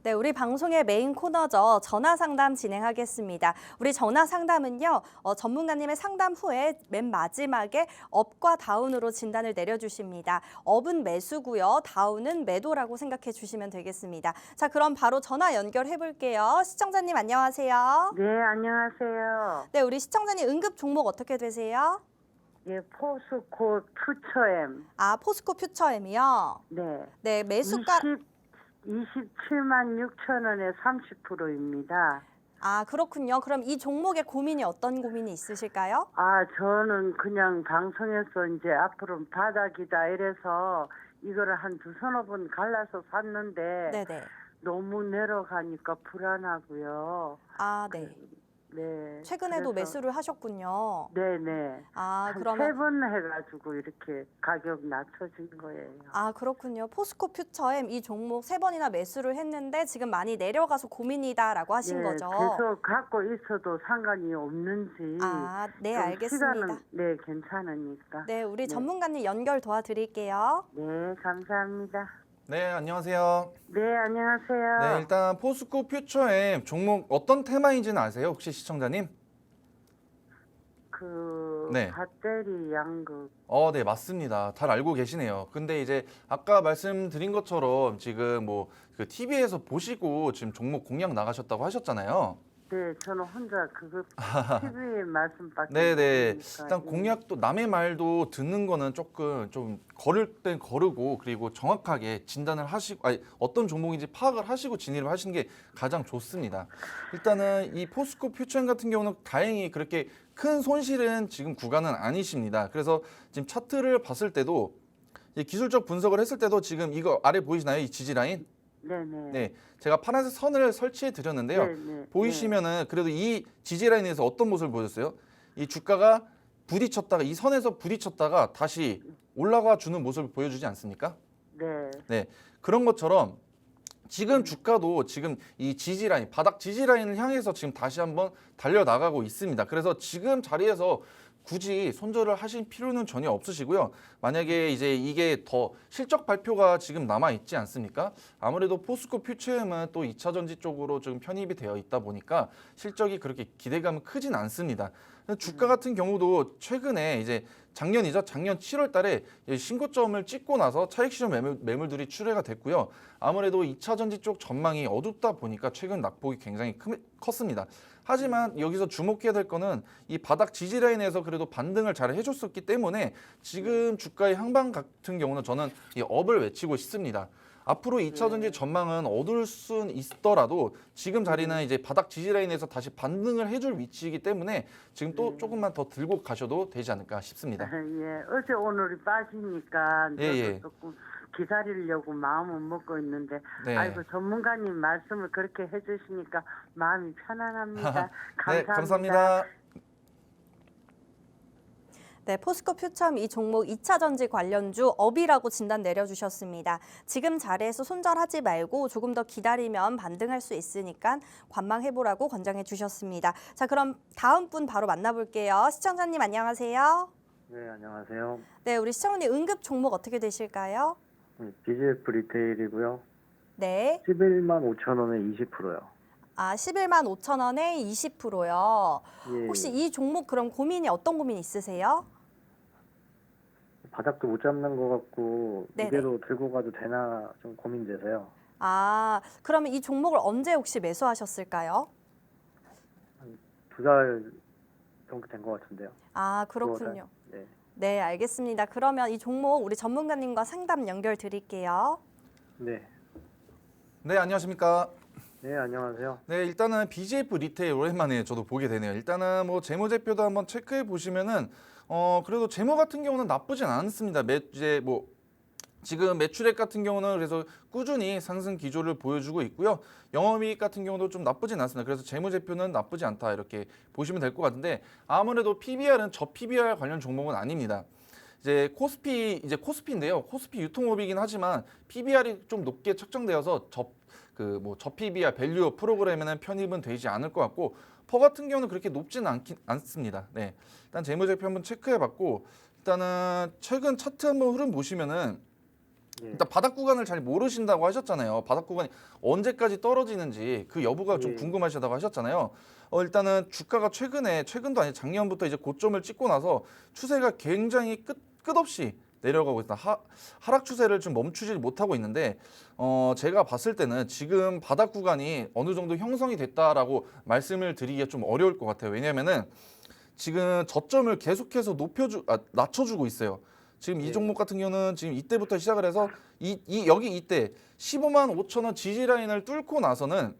네, 우리 방송의 메인 코너죠. 전화 상담 진행하겠습니다. 우리 전화 상담은요, 전문가님의 상담 후에 맨 마지막에 업과 다운으로 진단을 내려주십니다. 업은 매수고요, 다운은 매도라고 생각해 주시면 되겠습니다. 자, 그럼 바로 전화 연결해 볼게요. 시청자님 안녕하세요. 네, 안녕하세요. 네, 우리 시청자님 응급 종목 어떻게 되세요? 예, 포스코 퓨처엠. 아, 포스코 퓨처엠이요. 네. 네, 매수가 27만 6천 원에 30%입니다. 아, 그렇군요. 그럼 이 종목의 고민이 어떤 고민이 있으실까요? 아, 저는 그냥 방송에서 이제 앞으로 바닥이다 이래서 이거를 한 서너 번 갈라서 샀는데 네네. 너무 내려가니까 불안하고요. 아, 네. 네. 최근에도 그래서- 매수를 하셨군요. 네네. 아, 한 그러면 3번 해가지고 이렇게 가격 낮춰진 거예요. 아, 그렇군요. 포스코 퓨처엠 이 종목 3번이나 매수를 했는데 지금 많이 내려가서 고민이다라고 하신 네, 거죠. 계속 갖고 있어도 상관이 없는지. 아, 네, 좀 알겠습니다. 시간은 네, 괜찮으니까. 네, 우리 네. 전문가님 연결 도와드릴게요. 네, 감사합니다. 네, 안녕하세요. 네, 안녕하세요. 네, 일단 포스코 퓨처엠 종목 어떤 테마인지는 아세요? 혹시 시청자님? 네. 네. 배터리 양극. 네, 맞습니다. 잘 알고 계시네요. 근데 이제 아까 말씀드린 것처럼 지금 뭐 그 TV에서 보시고 지금 종목 공략 나가셨다고 하셨잖아요. 네, 저는 혼자 그거 TV에 말씀밖에 네네. 못 들으니까. 일단 공략도 남의 말도 듣는 거는 조금 좀 거를 땐 거르고 그리고 정확하게 진단을 하시고 어떤 종목인지 파악을 하시고 진입을 하시는 게 가장 좋습니다. 일단은 이 포스코 퓨처엠 같은 경우는 다행히 그렇게 큰 손실은 지금 구간은 아니십니다. 그래서 지금 차트를 봤을 때도 이제 기술적 분석을 했을 때도 지금 이거 아래 보이시나요? 이 지지 라인? 네네. 네, 제가 파란색 선을 설치해 드렸는데요. 네네. 보이시면은 그래도 이 지지 라인에서 어떤 모습을 보였어요? 이 주가가 부딪혔다가 이 선에서 부딪혔다가 다시 올라가 주는 모습을 보여주지 않습니까? 네. 네, 그런 것처럼 지금 주가도 지금 이 지지 라인, 바닥 지지 라인을 향해서 지금 다시 한번 달려 나가고 있습니다. 그래서 지금 자리에서 굳이 손절을 하실 필요는 전혀 없으시고요. 만약에 이제 이게 더 실적 발표가 지금 남아 있지 않습니까? 아무래도 포스코 퓨처엠은 또 2차 전지 쪽으로 좀 편입이 되어 있다 보니까 실적이 그렇게 기대감은 크진 않습니다. 주가 같은 경우도 최근에 이제 작년이죠. 작년 7월 달에 신고점을 찍고 나서 차익 실현 매물들이 출회가 됐고요. 아무래도 2차 전지 쪽 전망이 어둡다 보니까 최근 낙폭이 굉장히 컸습니다. 하지만 여기서 주목해야 될 거는 이 바닥 지지 라인에서 그래도 반등을 잘 해줬었기 때문에 지금 주가의 향방 같은 경우는 저는 이 업을 외치고 싶습니다. 앞으로 2차 전지 전망은 어두울 순 있더라도 지금 자리는 이제 바닥 지지 라인에서 다시 반등을 해줄 위치이기 때문에 지금 또 조금만 더 들고 가셔도 되지 않을까 싶습니다. 예, 어제 오늘이 빠지니까 예, 예. 저도 조금 기다리려고 마음은 먹고 있는데 네. 아이고 전문가님 말씀을 그렇게 해주시니까 마음이 편안합니다. 네, 감사합니다. 감사합니다. 네, 포스코 퓨처엠 이 종목 2차 전지 관련주 업이라고 진단 내려주셨습니다. 지금 자리에서 손절하지 말고 조금 더 기다리면 반등할 수 있으니까 관망해보라고 권장해 주셨습니다. 자, 그럼 다음 분 바로 만나볼게요. 시청자님 안녕하세요. 네, 안녕하세요. 네, 우리 시청자님 응급 종목 어떻게 되실까요? BGF 리테일이고요. 네, 11만 5천 원에 20%요. 아 11만 5천 원에 20%요. 예, 혹시 이 종목 그럼 고민이 어떤 고민 있으세요? 바닥도 못 잡는 것 같고 네네. 이대로 들고 가도 되나 좀 고민돼서요. 아, 그러면 이 종목을 언제 혹시 매수하셨을까요? 2달 정도 된 것 같은데요. 아, 2달? 그렇군요. 네. 네, 알겠습니다. 그러면 이 종목 우리 전문가님과 상담 연결 드릴게요. 네. 네, 안녕하십니까? 네, 안녕하세요. 네, 일단은 BGF 리테일 오랜만에 저도 보게 되네요. 일단은 뭐 재무제표도 한번 체크해 보시면은 그래도 재무 같은 경우는 나쁘진 않습니다. 이제 뭐 지금 매출액 같은 경우는 그래서 꾸준히 상승 기조를 보여주고 있고요. 영업이익 같은 경우도 좀 나쁘진 않습니다. 그래서 재무제표는 나쁘지 않다 이렇게 보시면 될 것 같은데 아무래도 PBR은 저 PBR 관련 종목은 아닙니다. 이제 코스피인데요. 코스피 유통업이긴 하지만 PBR이 좀 높게 책정되어서 저 PBR 밸류 프로그램에는 편입은 되지 않을 것 같고 퍼 같은 경우는 그렇게 높지는 않습니다. 네, 일단 재무제표 한번 체크해봤고 일단은 최근 차트 한번 흐름 보시면은 네. 일단 바닥 구간을 잘 모르신다고 하셨잖아요. 바닥 구간이 언제까지 떨어지는지 그 여부가 좀 예. 궁금하시다고 하셨잖아요. 일단은 주가가 최근도 아니 작년부터 이제 고점을 찍고 나서 추세가 굉장히 끝없이 내려가고 있다. 하락 추세를 좀 멈추지 못하고 있는데 제가 봤을 때는 지금 바닥 구간이 어느 정도 형성이 됐다라고 말씀을 드리기가 좀 어려울 것 같아요. 왜냐면은 지금 저점을 계속해서 낮춰주고 있어요. 지금 이 네. 종목 같은 경우는 지금 이때부터 시작을 해서 여기 이때 15만 5천 원 지지 라인을 뚫고 나서는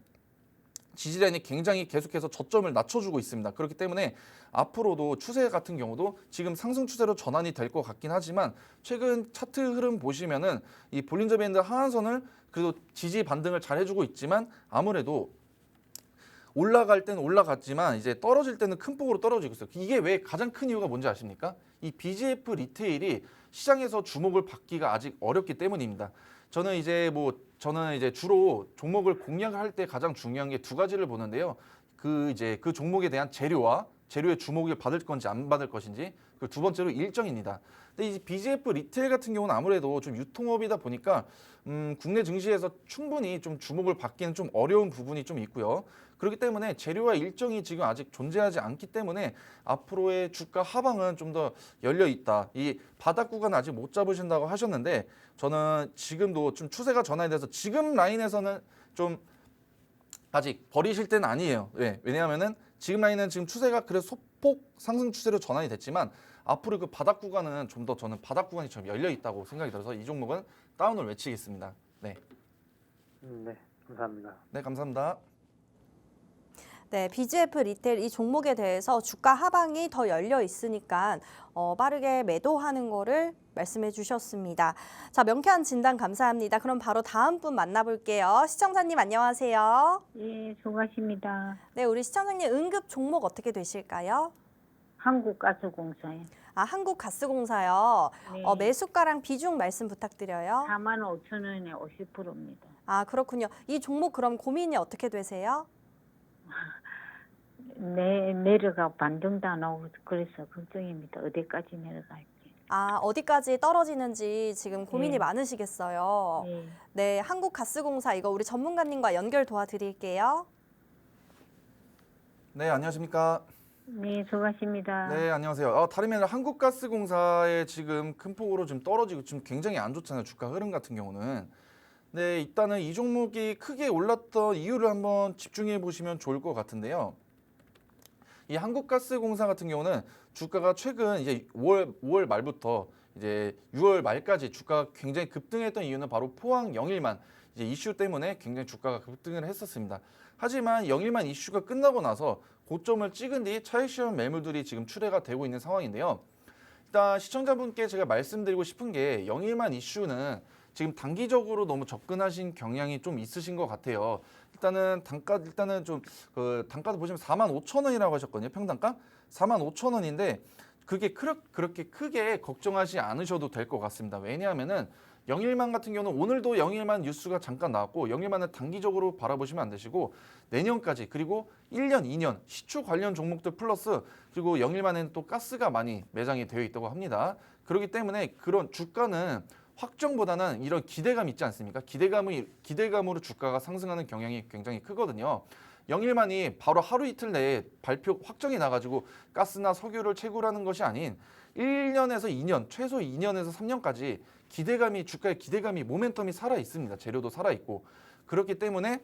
지지 라인이 굉장히 계속해서 저점을 낮춰주고 있습니다. 그렇기 때문에 앞으로도 추세 같은 경우도 지금 상승 추세로 전환이 될 것 같긴 하지만 최근 차트 흐름 보시면은 이 볼린저 밴드 하한선을 그래도 지지 반등을 잘 해주고 있지만 아무래도 올라갈 때는 올라갔지만 이제 떨어질 때는 큰 폭으로 떨어지고 있어요. 이게 왜 가장 큰 이유가 뭔지 아십니까? 이 BGF 리테일이 시장에서 주목을 받기가 아직 어렵기 때문입니다. 저는 이제 주로 종목을 공략할 때 가장 중요한 게 두 가지를 보는데요. 그 종목에 대한 재료의 주목을 받을 건지 안 받을 것인지, 그리고 두 번째로 일정입니다. 근데 이 BGF 리테일 같은 경우는 아무래도 좀 유통업이다 보니까 국내 증시에서 충분히 좀 주목을 받기는 좀 어려운 부분이 좀 있고요. 그렇기 때문에 재료와 일정이 지금 아직 존재하지 않기 때문에 앞으로의 주가 하방은 좀 더 열려 있다. 이 바닥 구간 아직 못 잡으신다고 하셨는데 저는 지금도 좀 추세가 전환이 돼서 지금 라인에서는 좀 아직 버리실 때는 아니에요. 네, 왜냐하면은 지금 라인은 지금 추세가 그래서 소폭 상승 추세로 전환이 됐지만 앞으로 그 바닥 구간은 좀 더 저는 바닥 구간이 좀 열려 있다고 생각이 들어서 이 종목은 다운을 외치겠습니다. 네, 네, 감사합니다. 네 감사합니다. 네, BGF 리테일 이 종목에 대해서 주가 하방이 더 열려 있으니까 빠르게 매도하는 거를 말씀해 주셨습니다. 자, 명쾌한 진단 감사합니다. 그럼 바로 다음 분 만나볼게요. 시청자님 안녕하세요. 예, 수고하십니다. 네, 우리 시청자님 응급 종목 어떻게 되실까요? 한국가스공사에 아, 한국가스공사요. 네. 매수가랑 비중 말씀 부탁드려요. 45,000원에 50%입니다. 아, 그렇군요. 이 종목 그럼 고민이 어떻게 되세요? 내려가 반등도 안 하고 그래서 걱정입니다. 어디까지 내려갈지. 아, 어디까지 떨어지는지 지금 고민이 네. 많으시겠어요. 예. 네, 한국가스공사 이거 우리 전문가님과 연결 도와드릴게요. 네, 안녕하십니까? 네, 수고하십니다. 네, 안녕하세요. 다름이 아니라 한국가스공사에 지금 큰 폭으로 좀 떨어지고 지금 굉장히 안 좋잖아요. 주가 흐름 같은 경우는. 네, 일단은 이 종목이 크게 올랐던 이유를 한번 집중해 보시면 좋을 것 같은데요. 이 한국가스공사 같은 경우는 주가가 최근 이제 5월 말부터 이제 6월 말까지 주가가 굉장히 급등했던 이유는 바로 포항 영일만 이제 이슈 때문에 굉장히 주가가 급등을 했었습니다. 하지만 영일만 이슈가 끝나고 나서 고점을 찍은 뒤 차익 실현 매물들이 지금 출회가 되고 있는 상황인데요. 일단 시청자분께 제가 말씀드리고 싶은 게 영일만 이슈는 지금 단기적으로 너무 접근하신 경향이 좀 있으신 것 같아요. 일단은 단가도 보시면 45,000원이라고 하셨거든요. 평단가 45,000원인데 그게 그렇게 크게 걱정하지 않으셔도 될 것 같습니다. 왜냐하면은 영일만 같은 경우는 오늘도 영일만 뉴스가 잠깐 나왔고 영일만은 단기적으로 바라보시면 안 되시고 내년까지 그리고 1년, 2년 시추 관련 종목들 플러스 그리고 영일만에는 또 가스가 많이 매장이 되어 있다고 합니다. 그렇기 때문에 그런 주가는 확정보다는 이런 기대감 있지 않습니까? 기대감으로 주가가 상승하는 경향이 굉장히 크거든요. 영일만이 바로 하루 이틀 내에 발표 확정이 나가지고 가스나 석유를 채굴하는 것이 아닌 1년에서 2년, 최소 2년에서 3년까지 기대감이 주가의 기대감이 모멘텀이 살아 있습니다. 재료도 살아 있고 그렇기 때문에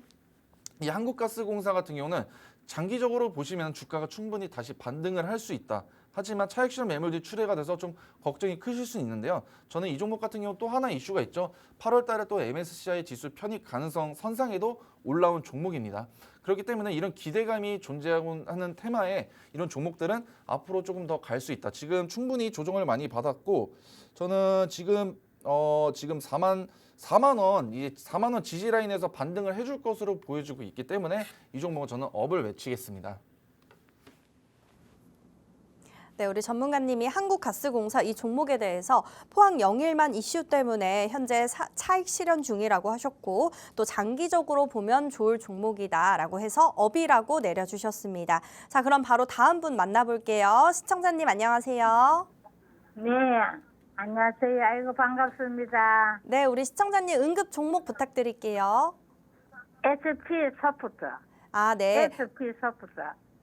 이 한국가스공사 같은 경우는 장기적으로 보시면 주가가 충분히 다시 반등을 할 수 있다. 하지만 차익 실현 매물들이 출회가 돼서 좀 걱정이 크실 수 있는데요. 저는 이 종목 같은 경우 또 하나 이슈가 있죠. 8월 달에 또 MSCI 지수 편입 가능성 선상에도 올라온 종목입니다. 그렇기 때문에 이런 기대감이 존재하고 하는 테마에 이런 종목들은 앞으로 조금 더 갈 수 있다. 지금 충분히 조정을 많이 받았고 저는 지금 4만 원, 이 4만 원 지지 라인에서 반등을 해줄 것으로 보여지고 있기 때문에 이 종목은 저는 업을 외치겠습니다. 네, 우리 전문가님이 한국가스공사 이 종목에 대해서 포항 영일만 이슈 때문에 현재 차익 실현 중이라고 하셨고 또 장기적으로 보면 좋을 종목이다라고 해서 업이라고 내려주셨습니다. 자, 그럼 바로 다음 분 만나볼게요. 시청자님 안녕하세요. 네, 안녕하세요. 아이고 반갑습니다. 네, 우리 시청자님 응급 종목 부탁드릴게요. SP 소프트. 아, 네. SP 소프트.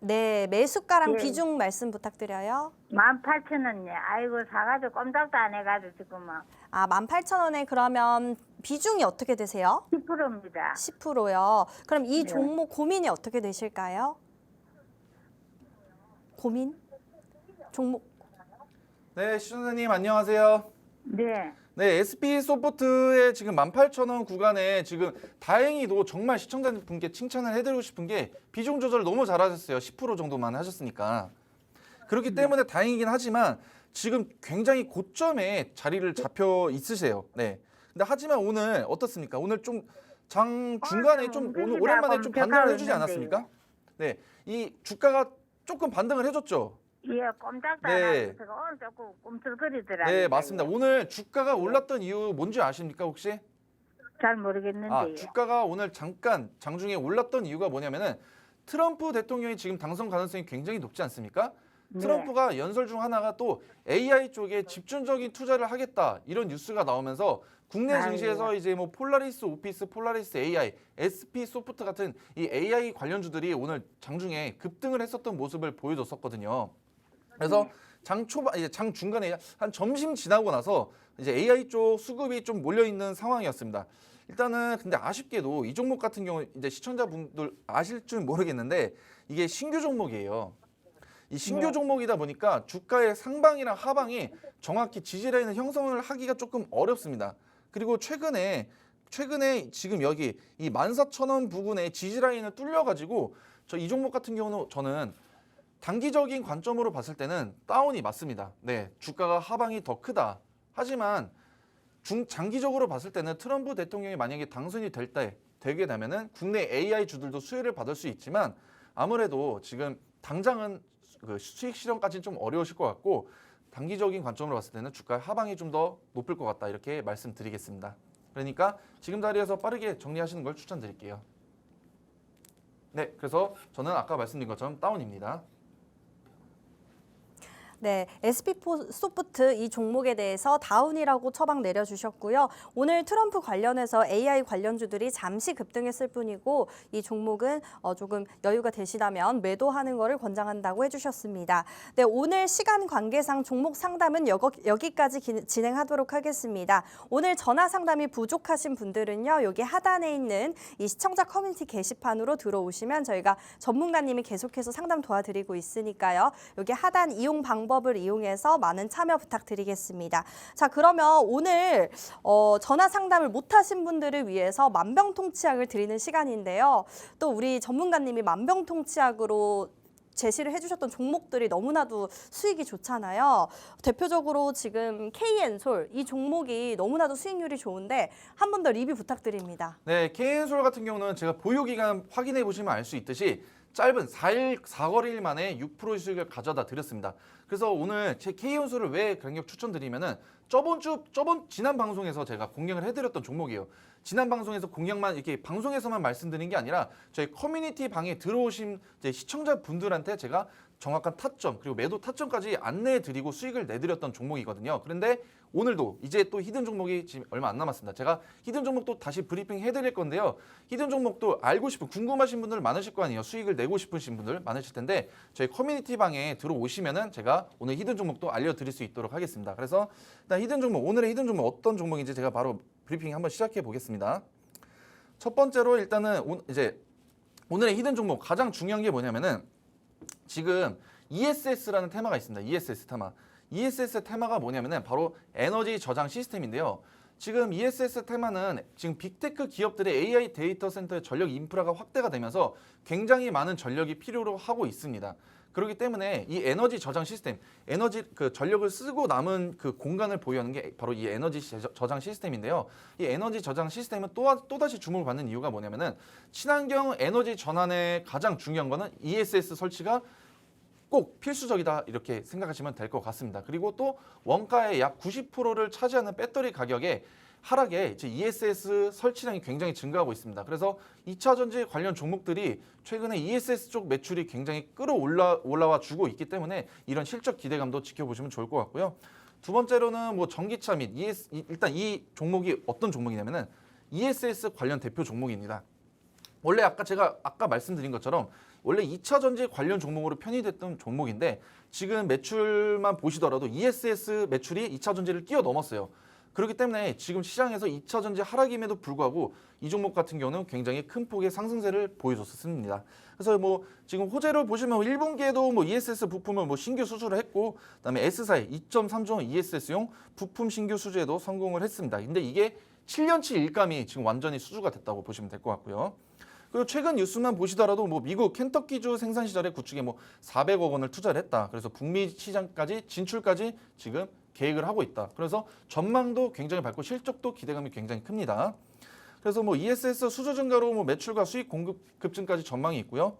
네, 매수가랑 네. 비중 말씀 부탁드려요. 18,000원이요. 아이고 사가지고 꼼짝도 안 해가지고 지금은 아, 18,000원에 그러면 비중이 어떻게 되세요? 10%입니다. 10%요. 그럼 이 네. 종목 고민이 어떻게 되실까요? 고민? 종목. 네, 시청자님 안녕하세요. 네. 네, SP 소프트의 지금 18,000원 구간에 지금 다행히도 정말 시청자분께 칭찬을 해드리고 싶은 게 비중 조절 너무 잘하셨어요. 10% 정도만 하셨으니까. 그렇기 때문에 다행이긴 하지만 지금 굉장히 고점에 자리를 잡혀 있으세요. 네. 근데 하지만 오늘 어떻습니까? 오늘 좀 장 중간에 좀 오늘 오랜만에 좀 반등을 해주지 않았습니까? 네, 이 주가가 조금 반등을 해줬죠. 예, 꼼짝도 네. 안 하고 제가 오늘 조금 꿈틀거리더라고요. 네, 맞습니다. 오늘 주가가 올랐던 이유 뭔지 아십니까 혹시? 잘 모르겠는데요. 아, 주가가 오늘 잠깐 장중에 올랐던 이유가 뭐냐면은 트럼프 대통령이 지금 당선 가능성이 굉장히 높지 않습니까? 네. 트럼프가 연설 중 하나가 또 AI 쪽에 집중적인 투자를 하겠다 이런 뉴스가 나오면서 국내 아이고. 증시에서 이제 뭐 폴라리스 오피스, 폴라리스 AI, SP 소프트 같은 이 AI 관련주들이 오늘 장중에 급등을 했었던 모습을 보여줬었거든요. 그래서 장 초반 이제 장 중간에 한 점심 지나고 나서 이제 AI 쪽 수급이 좀 몰려 있는 상황이었습니다. 일단은 근데 아쉽게도 이 종목 같은 경우 이제 시청자분들 아실 줄 모르겠는데 이게 신규 종목이에요. 이 신규 네. 종목이다 보니까 주가의 상방이랑 하방이 정확히 지지 라인을 형성을 하기가 조금 어렵습니다. 그리고 최근에 지금 여기 이 14,000원 부근에 지지 라인을 뚫려 가지고 저 이 종목 같은 경우는 저는 단기적인 관점으로 봤을 때는 다운이 맞습니다. 네, 주가가 하방이 더 크다. 하지만 장기적으로 봤을 때는 트럼프 대통령이 만약에 당선이 되게 되면은 국내 AI 주들도 수혜를 받을 수 있지만 아무래도 지금 당장은 그 수익 실현까지는 좀 어려우실 것 같고 단기적인 관점으로 봤을 때는 주가 하방이 좀 더 높을 것 같다 이렇게 말씀드리겠습니다. 그러니까 지금 자리에서 빠르게 정리하시는 걸 추천드릴게요. 네, 그래서 저는 아까 말씀드린 것처럼 다운입니다. 네, SP 소프트 이 종목에 대해서 다운이라고 처방 내려주셨고요. 오늘 트럼프 관련해서 AI 관련주들이 잠시 급등했을 뿐이고 이 종목은 조금 여유가 되시다면 매도하는 것을 권장한다고 해주셨습니다. 네, 오늘 시간 관계상 종목 상담은 여기까지 진행하도록 하겠습니다. 오늘 전화 상담이 부족하신 분들은요. 여기 하단에 있는 이 시청자 커뮤니티 게시판으로 들어오시면 저희가 전문가님이 계속해서 상담 도와드리고 있으니까요. 여기 하단 이용 방법을 이용해서 많은 참여 부탁드리겠습니다. 자, 그러면 오늘 전화 상담을 못하신 분들을 위해서 만병통치약을 드리는 시간인데요. 또 우리 전문가님이 만병통치약으로 제시를 해주셨던 종목들이 너무나도 수익이 좋잖아요. 대표적으로 지금 KN솔 이 종목이 너무나도 수익률이 좋은데 한 번 더 리뷰 부탁드립니다. 네, KN솔 같은 경우는 제가 보유 기간 확인해 보시면 알 수 있듯이 짧은 4거래일 만에 6% 수익을 가져다 드렸습니다. 그래서 오늘 제 KN솔을 왜 강력 추천드리면은 지난 방송에서 제가 공략을 해드렸던 종목이에요. 지난 방송에서 공략만 이렇게 방송에서만 말씀드린 게 아니라 저희 커뮤니티 방에 들어오신 이제 시청자분들한테 제가 정확한 타점 그리고 매도 타점까지 안내해드리고 수익을 내드렸던 종목이거든요. 그런데 오늘도 이제 또 히든 종목이 지금 얼마 안 남았습니다. 제가 히든 종목도 다시 브리핑 해드릴 건데요. 히든 종목도 알고 싶은 궁금하신 분들 많으실 거 아니에요. 수익을 내고 싶으신 분들 많으실 텐데 저희 커뮤니티 방에 들어오시면은 제가 오늘 히든 종목도 알려드릴 수 있도록 하겠습니다. 그래서 일단 히든 종목 오늘의 히든 종목 어떤 종목인지 제가 바로 브리핑 한번 시작해 보겠습니다. 첫 번째로 일단은 이제 오늘의 히든 종목 가장 중요한 게 뭐냐면은 지금 ESS라는 테마가 있습니다. ESS 테마. ESS 테마가 뭐냐면은 바로 에너지 저장 시스템인데요. 지금 ESS 테마는 지금 빅테크 기업들의 AI 데이터 센터의 전력 인프라가 확대가 되면서 굉장히 많은 전력이 필요로 하고 있습니다. 그렇기 때문에 이 에너지 저장 시스템, 에너지 그 전력을 쓰고 남은 그 공간을 보유하는 게 바로 이 에너지 저장 시스템인데요. 이 에너지 저장 시스템은 또다시 주목을 받는 이유가 뭐냐면은 친환경 에너지 전환에 가장 중요한 거는 ESS 설치가 꼭 필수적이다 이렇게 생각하시면 될 것 같습니다. 그리고 또 원가의 약 90%를 차지하는 배터리 가격에 하락에 이제 ESS 설치량이 굉장히 증가하고 있습니다. 그래서 2차 전지 관련 종목들이 최근에 ESS 쪽 매출이 굉장히 올라와 주고 있기 때문에 이런 실적 기대감도 지켜보시면 좋을 것 같고요. 두 번째로는 뭐 전기차 및 일단 이 종목이 어떤 종목이냐면은 ESS 관련 대표 종목입니다. 원래 제가 아까 말씀드린 것처럼 원래 2차 전지 관련 종목으로 편입됐던 종목인데 지금 매출만 보시더라도 ESS 매출이 2차 전지를 뛰어넘었어요. 그렇기 때문에 지금 시장에서 2차 전지 하락임에도 불구하고 이 종목 같은 경우는 굉장히 큰 폭의 상승세를 보여줬습니다. 그래서 뭐 지금 호재를 보시면 1분기에도 뭐 ESS 부품을 뭐 신규 수주를 했고 그다음에 S사의 2.3조 ESS용 부품 신규 수주에도 성공을 했습니다. 근데 이게 7년치 일감이 지금 완전히 수주가 됐다고 보시면 될 것 같고요. 그리고 최근 뉴스만 보시더라도 뭐 미국 켄터키주 생산 시설에 구축에 뭐 400억 원을 투자를 했다. 그래서 북미 시장까지 진출까지 지금 계획을 하고 있다. 그래서 전망도 굉장히 밝고 실적도 기대감이 굉장히 큽니다. 그래서 뭐 ESS 수주 증가로 뭐 매출과 수익 공급 급증까지 전망이 있고요.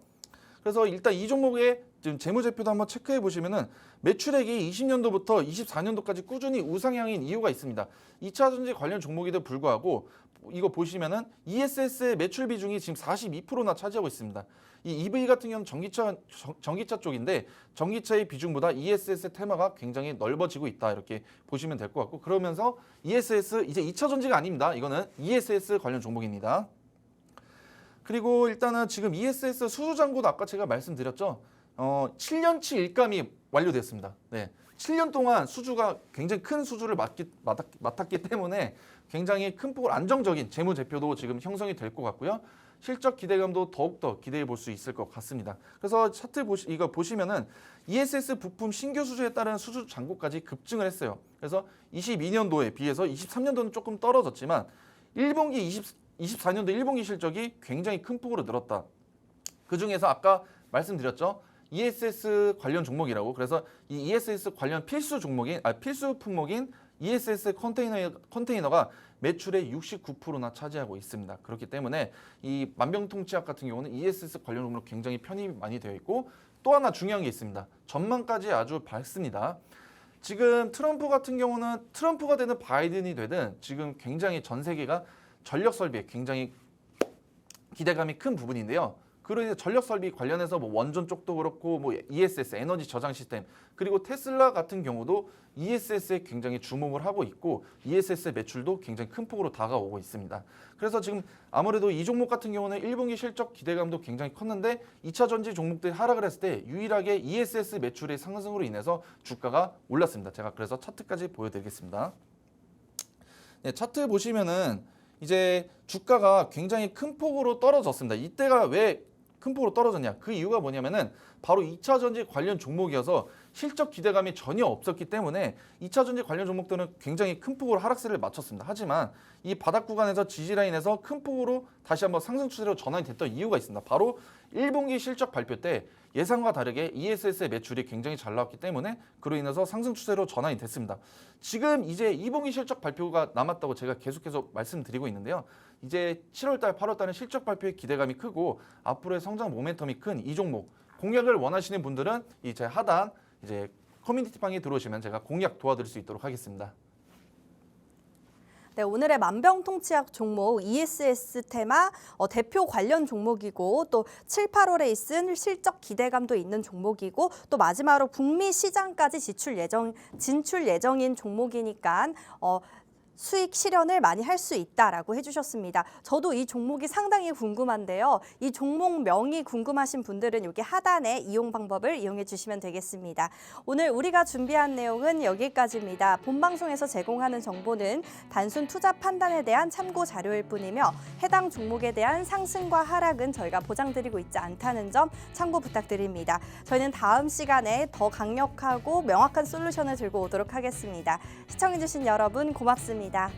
그래서 일단 이 종목의 지금 재무제표도 한번 체크해 보시면은 매출액이 20년도부터 24년도까지 꾸준히 우상향인 이유가 있습니다. 2차 전지 관련 종목에도 불구하고 이거 보시면은 ESS의 매출 비중이 지금 42%나 차지하고 있습니다. 이 EV 같은 경우는 전기차 쪽인데 전기차의 비중보다 ESS의 테마가 굉장히 넓어지고 있다 이렇게 보시면 될 것 같고 그러면서 ESS 이제 2차 전지가 아닙니다. 이거는 ESS 관련 종목입니다. 그리고 일단은 지금 ESS 수주 잔고도 아까 제가 말씀드렸죠. 7년치 일감이 완료됐습니다. 네. 7년 동안 수주가 굉장히 큰 수주를 맡았기 때문에 굉장히 큰 폭으로 안정적인 재무제표도 지금 형성이 될 것 같고요. 실적 기대감도 더욱더 기대해 볼 수 있을 것 같습니다. 그래서 차트 이거 보시면은 ESS 부품 신규 수주에 따른 수주 잔고까지 급증을 했어요. 그래서 22년도에 비해서 23년도는 조금 떨어졌지만 24년도 1분기 실적이 굉장히 큰 폭으로 늘었다. 그중에서 아까 말씀드렸죠. ESS 관련 종목이라고. 그래서 이 ESS 관련 필수 품목인 ESS 컨테이너가 매출의 69%나 차지하고 있습니다. 그렇기 때문에 이 만병통치약 같은 경우는 ESS 관련 종목으로 굉장히 편입이 많이 되어 있고 또 하나 중요한 게 있습니다. 전망까지 아주 밝습니다. 지금 트럼프 같은 경우는 트럼프가 되든 바이든이 되든 지금 굉장히 전 세계가 전력 설비에 굉장히 기대감이 큰 부분인데요. 그래서 전력 설비 관련해서 뭐 원전 쪽도 그렇고 뭐 ESS 에너지 저장 시스템 그리고 테슬라 같은 경우도 ESS에 굉장히 주목을 하고 있고 ESS의 매출도 굉장히 큰 폭으로 다가오고 있습니다. 그래서 지금 아무래도 이 종목 같은 경우는 1분기 실적 기대감도 굉장히 컸는데 2차 전지 종목들이 하락을 했을 때 유일하게 ESS 매출의 상승으로 인해서 주가가 올랐습니다. 제가 그래서 차트까지 보여드리겠습니다. 네, 차트 보시면은 이제 주가가 굉장히 큰 폭으로 떨어졌습니다. 이때가 왜 큰 폭으로 떨어졌냐? 그 이유가 뭐냐면은 바로 2차 전지 관련 종목이어서 실적 기대감이 전혀 없었기 때문에 2차 전지 관련 종목들은 굉장히 큰 폭으로 하락세를 마쳤습니다. 하지만 이 바닥 구간에서 지지라인에서 큰 폭으로 다시 한번 상승 추세로 전환이 됐던 이유가 있습니다. 바로 1분기 실적 발표 때 예상과 다르게 ESS의 매출이 굉장히 잘 나왔기 때문에 그로 인해서 상승 추세로 전환이 됐습니다. 지금 이제 2분기 실적 발표가 남았다고 제가 계속해서 말씀드리고 있는데요. 이제 7월달, 8월달은 실적 발표에 기대감이 크고 앞으로의 성장 모멘텀이 큰 이 종목 공략을 원하시는 분들은 이제 하단 이제 커뮤니티 방에 들어오시면 제가 공략 도와드릴 수 있도록 하겠습니다. 네, 오늘의 만병통치약 종목 ESS 테마 대표 관련 종목이고 또 7, 8월 레이스는 실적 기대감도 있는 종목이고 또 마지막으로 북미 시장까지 진출 예정인 종목이니까 수익 실현을 많이 할 수 있다라고 해주셨습니다. 저도 이 종목이 상당히 궁금한데요. 이 종목명이 궁금하신 분들은 여기 하단에 이용 방법을 이용해 주시면 되겠습니다. 오늘 우리가 준비한 내용은 여기까지입니다. 본 방송에서 제공하는 정보는 단순 투자 판단에 대한 참고 자료일 뿐이며 해당 종목에 대한 상승과 하락은 저희가 보장드리고 있지 않다는 점 참고 부탁드립니다. 저희는 다음 시간에 더 강력하고 명확한 솔루션을 들고 오도록 하겠습니다. 시청해주신 여러분 고맙습니다.